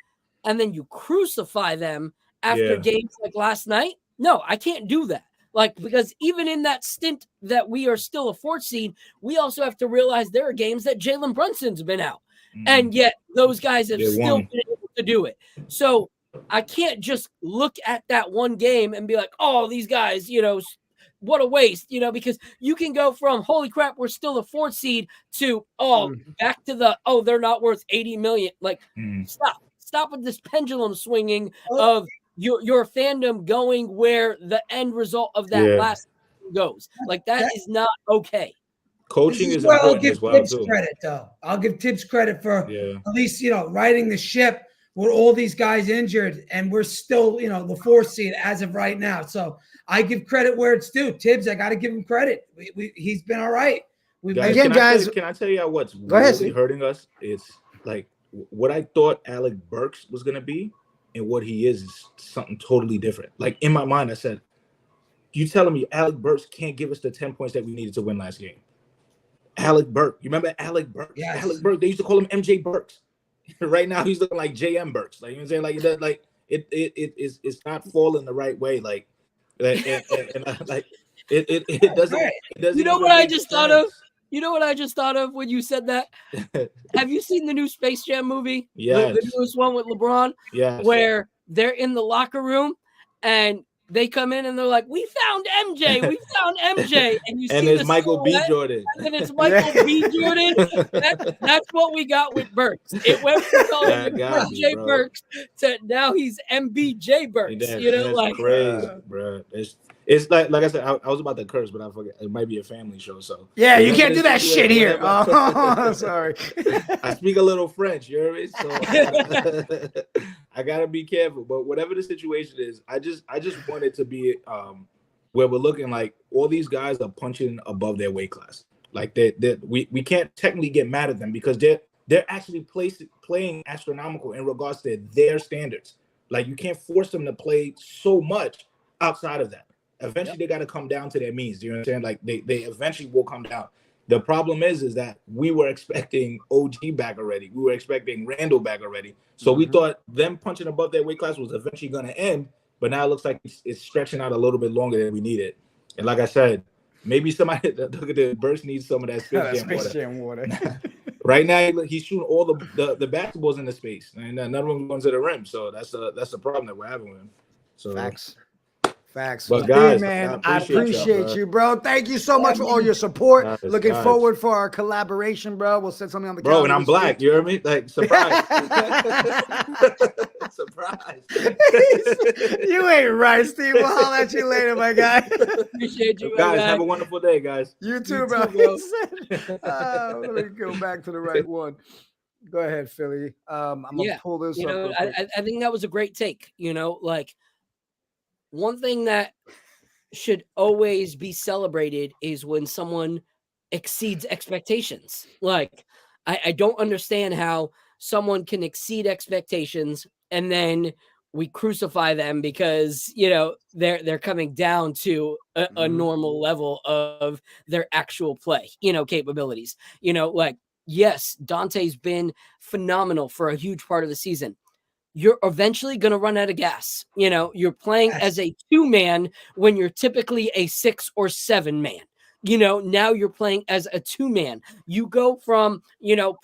and then you crucify them after games like last night. No, I can't do that. Like, because even in that stint that we are still a 4th seed, we also have to realize there are games that Jalen Brunson's been out, and yet those guys have still been able to do it. So I can't just look at that one game and be like, oh, these guys, what a waste, because you can go from, holy crap, we're still a 4th seed, to, back to the, they're not worth 80 million. Like, stop with this pendulum swinging of your fandom going where the end result of that last goes. Like, that is not okay. Coaching is important as well, too. Credit, though. I'll give Tibbs credit for at least, riding the ship with all these guys injured, and we're still, you know, the 4th seed as of right now. So I give credit where it's due. Tibbs, I got to give him credit. He's been all right. Guys, Again, can I tell you what's Go ahead, really Steve. hurting us? It's like what I thought Alec Burks was gonna be, and what he is something totally different. Like in my mind, I said, "You telling me Alec Burks can't give us the 10 points that we needed to win last game?" Alec Burks, you remember Alec Burks? Yes. Alec Burks. They used to call him MJ Burks. Right now, he's looking like JM Burks. Like, you know what I'm saying? Like it's not falling the right way. Like, it doesn't. Right. It doesn't. You know even what I make just thought of? sense. You know what I just thought of when you said that? Have you seen the new Space Jam movie? Yes. The newest one with LeBron, Yes. where they're in the locker room and they come in and they're like, "We found MJ. We found MJ." And you And see it's the Michael B. silhouette, Jordan. and then it's Michael B. Jordan. That's what we got with Burks. It went from calling That him gotta be, MJ bro. Burks to now he's MBJ Burks. That's like crazy, bro. It's like I said, I was about to curse, but I forget. It might be a family show, so Yeah, you whatever can't do the that shit situation- here. whatever- Oh, sorry. I speak a little French, you hear me? So I gotta be careful. But whatever the situation is, I just want it to be where we're looking like all these guys are punching above their weight class. Like we can't technically get mad at them because they're actually playing astronomical in regards to their standards. Like you can't force them to play so much outside of that. Eventually they got to come down to their means. Do you understand? Like they eventually will come down. The problem is that we were expecting OG back already. We were expecting Randle back already. So we thought them punching above their weight class was eventually going to end. But now it looks like it's stretching out a little bit longer than we needed. And like I said, maybe somebody look at the Burst needs some of that Space Jam water. Right now he's shooting all the basketballs in the space, and none of them going to the rim. So that's the problem that we're having with him. So Facts. But Steve, guys, man, I I appreciate appreciate you, bro. Thank you so much for all your support. Guys, Looking guys. forward for our collaboration, bro. We'll send something on the Bro, and calendar I'm this black. week. You hear me? Like surprise. Surprise. You ain't right, Steve. We'll holler at you later, my guy. appreciate you, Guys, my guy. have a wonderful day, guys. You too, You bro. too, bro. Let me go back to the right one. Go ahead, Philly. I'm gonna pull this up. Real quick. I think that was a great take. Like one thing that should always be celebrated is when someone exceeds expectations. Like I don't understand how someone can exceed expectations and then we crucify them because they're coming down to a normal level of their actual play capabilities. Like yes, Dante's been phenomenal for a huge part of the season. You're eventually going to run out of gas. You're playing as a 2-man when you're typically a 6 or 7 man. Now you're playing as a 2-man. You go from,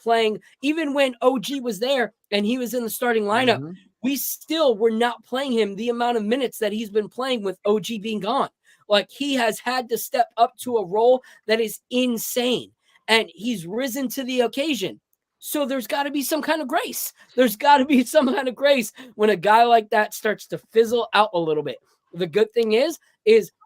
playing, even when OG was there and he was in the starting lineup, we still were not playing him the amount of minutes that he's been playing with OG being gone. Like he has had to step up to a role that is insane and he's risen to the occasion. So there's got to be some kind of grace. There's got to be some kind of grace when a guy like that starts to fizzle out a little bit. The good thing is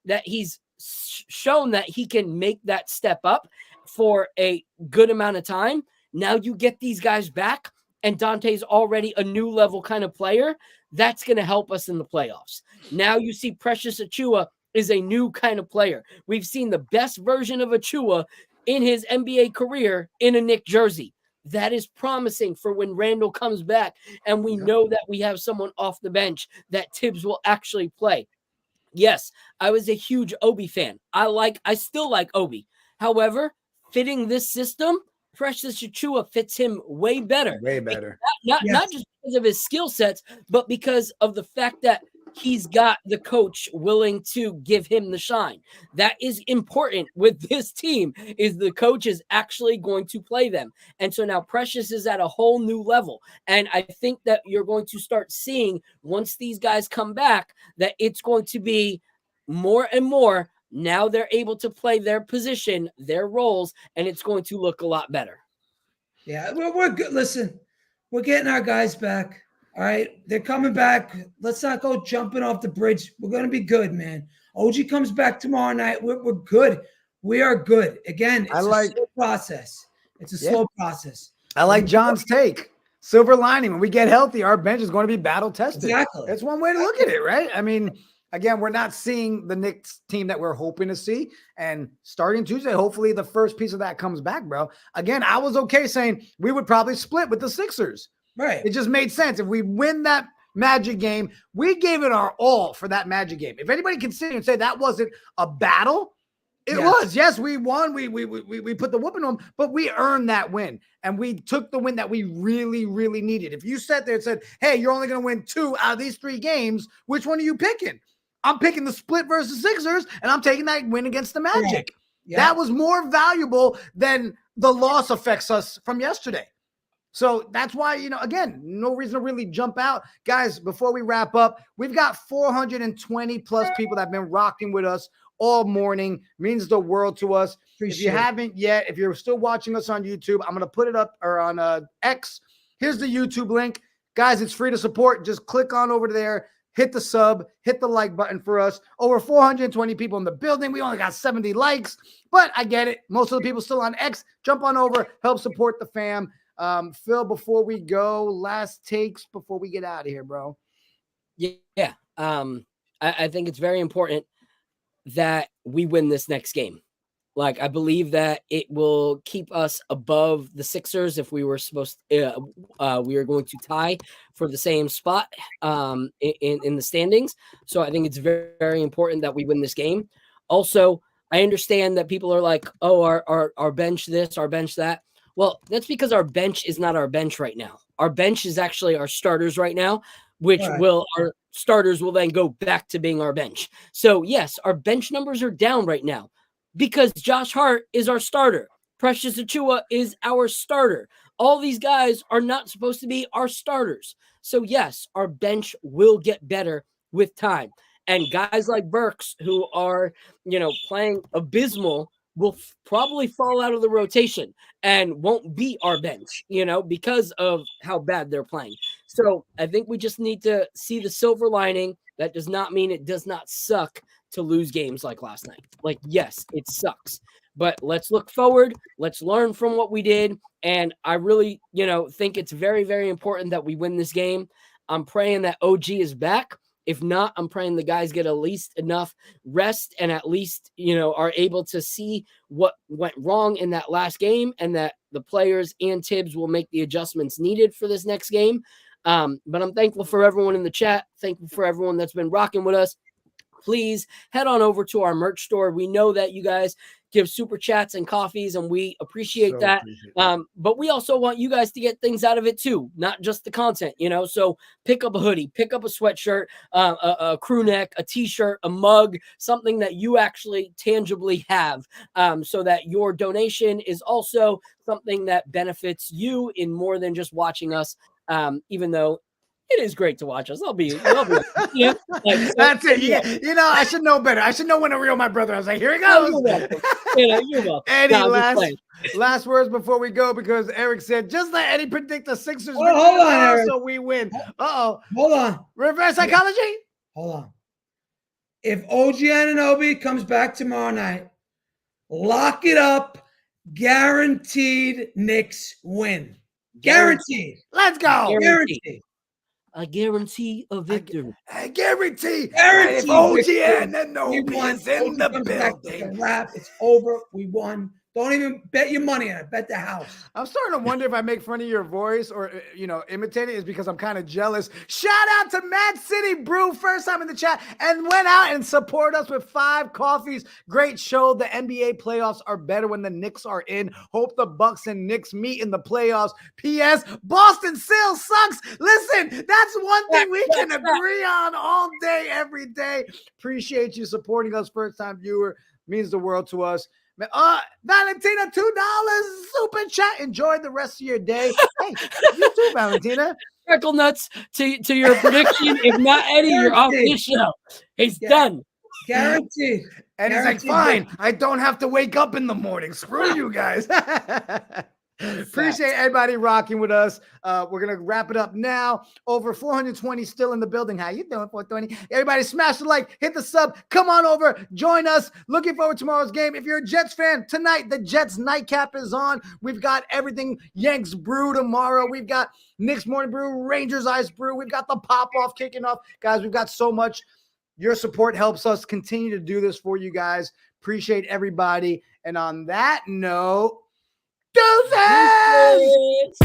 that he's shown that he can make that step up for a good amount of time. Now you get these guys back and Dante's already a new level kind of player. That's going to help us in the playoffs. Now you see Precious Achiuwa is a new kind of player. We've seen the best version of Achiuwa in his NBA career in a Knicks jersey. That is promising for when Randle comes back and we know that we have someone off the bench that Tibbs will actually play. Yes, I was a huge Obi fan. I still like Obi. However, fitting this system, Precious Achiuwa fits him way better. Way better. Not just because of his skill sets, but because of the fact that he's got the coach willing to give him the shine. That is important with this team, is the coach is actually going to play them. And so now Precious is at a whole new level. And I think that you're going to start seeing once these guys come back, that it's going to be more and more. Now they're able to play their position, their roles, and it's going to look a lot better. Yeah, we're good. Listen, we're getting our guys back. All right, they're coming back. Let's not go jumping off the bridge. We're going to be good, man. OG comes back tomorrow night. We're good. We are good. Again, it's a slow process. It's a slow process. I like John's take. silver lining. When we get healthy, our bench is going to be battle tested. Exactly. That's one way to look at it, right? I mean, again, we're not seeing the Knicks team that we're hoping to see. And starting Tuesday, hopefully the first piece of that comes back, bro. Again, I was okay saying we would probably split with the Sixers. Right. It just made sense. If we win that Magic game, we gave it our all for that Magic game. If anybody can sit here and say that wasn't a battle, it was. Yes, we won. We put the whooping on them, but we earned that win. And we took the win that we really, really needed. If you sat there and said, hey, you're only going to win 2 out of these 3 games, which one are you picking? I'm picking the split versus Sixers, and I'm taking that win against the Magic. Yeah. That was more valuable than the loss affects us from yesterday. So that's why, again, no reason to really jump out. Guys, before we wrap up, we've got 420 plus people that have been rocking with us all morning. Means the world to us. If you haven't yet, if you're still watching us on YouTube, I'm going to put it up or on X. Here's the YouTube link. Guys, it's free to support. Just click on over there. Hit the sub, hit the like button for us. Over 420 people in the building. We only got 70 likes, but I get it. Most of the people still on X. Jump on over, help support the fam. Phil, before we go, last takes before we get out of here, bro. Yeah. I think it's very important that we win this next game. Like, I believe that it will keep us above the Sixers if we were we are going to tie for the same spot in the standings. So I think it's very, very important that we win this game. Also, I understand that people are like, oh, our bench this, our bench that. Well, that's because our bench is not our bench right now. Our bench is actually our starters right now, which our starters will then go back to being our bench. So yes, our bench numbers are down right now because Josh Hart is our starter. Precious Achiuwa is our starter. All these guys are not supposed to be our starters. So yes, our bench will get better with time. And guys like Burks, who are, playing abysmal, will probably fall out of the rotation and won't be our bench, because of how bad they're playing. So I think we just need to see the silver lining. That does not mean it does not suck to lose games like last night. Like, yes, it sucks, but let's look forward. Let's learn from what we did. And I really, think it's very, very important that we win this game. I'm praying that OG is back. If not, I'm praying the guys get at least enough rest and at least, are able to see what went wrong in that last game and that the players and Tibbs will make the adjustments needed for this next game. But I'm thankful for everyone in the chat. Thankful for everyone that's been rocking with us. Please head on over to our merch store. We know that you guys give super chats and coffees, and we appreciate that. But we also want you guys to get things out of it too, not just the content, So pick up a hoodie, pick up a sweatshirt, a crew neck, a t-shirt, a mug, something that you actually tangibly have, so that your donation is also something that benefits you in more than just watching us, even though it is great to watch us. I'll be That's it. I should know better. I should know when to reel my brother. I was like, here he goes. You're welcome. Eddie, last words before we go, because Eric said, just let Eddie predict the Sixers. Hold on, Eric. So we win. Uh-oh. Hold on. Reverse psychology? Hold on. If OG Anunoby comes back tomorrow night, lock it up. Guaranteed Knicks win. Guaranteed. Let's go. Guaranteed. I guarantee a victory. I guarantee. Guaranteed. OG Anunoby is in the building. It's over. We won. Don't even bet your money on it. Bet the house. I'm starting to wonder if I make fun of your voice or, imitate it is because I'm kind of jealous. Shout out to Mad City Brew, first time in the chat, and went out and support us with 5 coffees. Great show. The NBA playoffs are better when the Knicks are in. Hope the Bucks and Knicks meet in the playoffs. P.S. Boston still sucks. Listen, that's one thing we can agree on all day, every day. Appreciate you supporting us, first time viewer. Means the world to us. Valentina, $2 super chat. Enjoy the rest of your day. Hey, you too, Valentina. Freckle nuts to your prediction. If not Eddie, you're off this show. He's done. And he's like, fine, I don't have to wake up in the morning. Screw you guys. Appreciate everybody rocking with us. We're gonna wrap it up now. Over 420 still in the building. How you doing, 420? Everybody smash the like, hit the sub, come on over, join us. Looking forward to tomorrow's game. If you're a Jets fan, tonight the Jets nightcap is on. We've got everything. Yanks Brew tomorrow. We've got Knicks Morning Brew, Rangers Ice Brew. We've got the pop-off kicking off. Guys, we've got so much. Your support helps us continue to do this for you guys. Appreciate everybody. And on that note, deuces!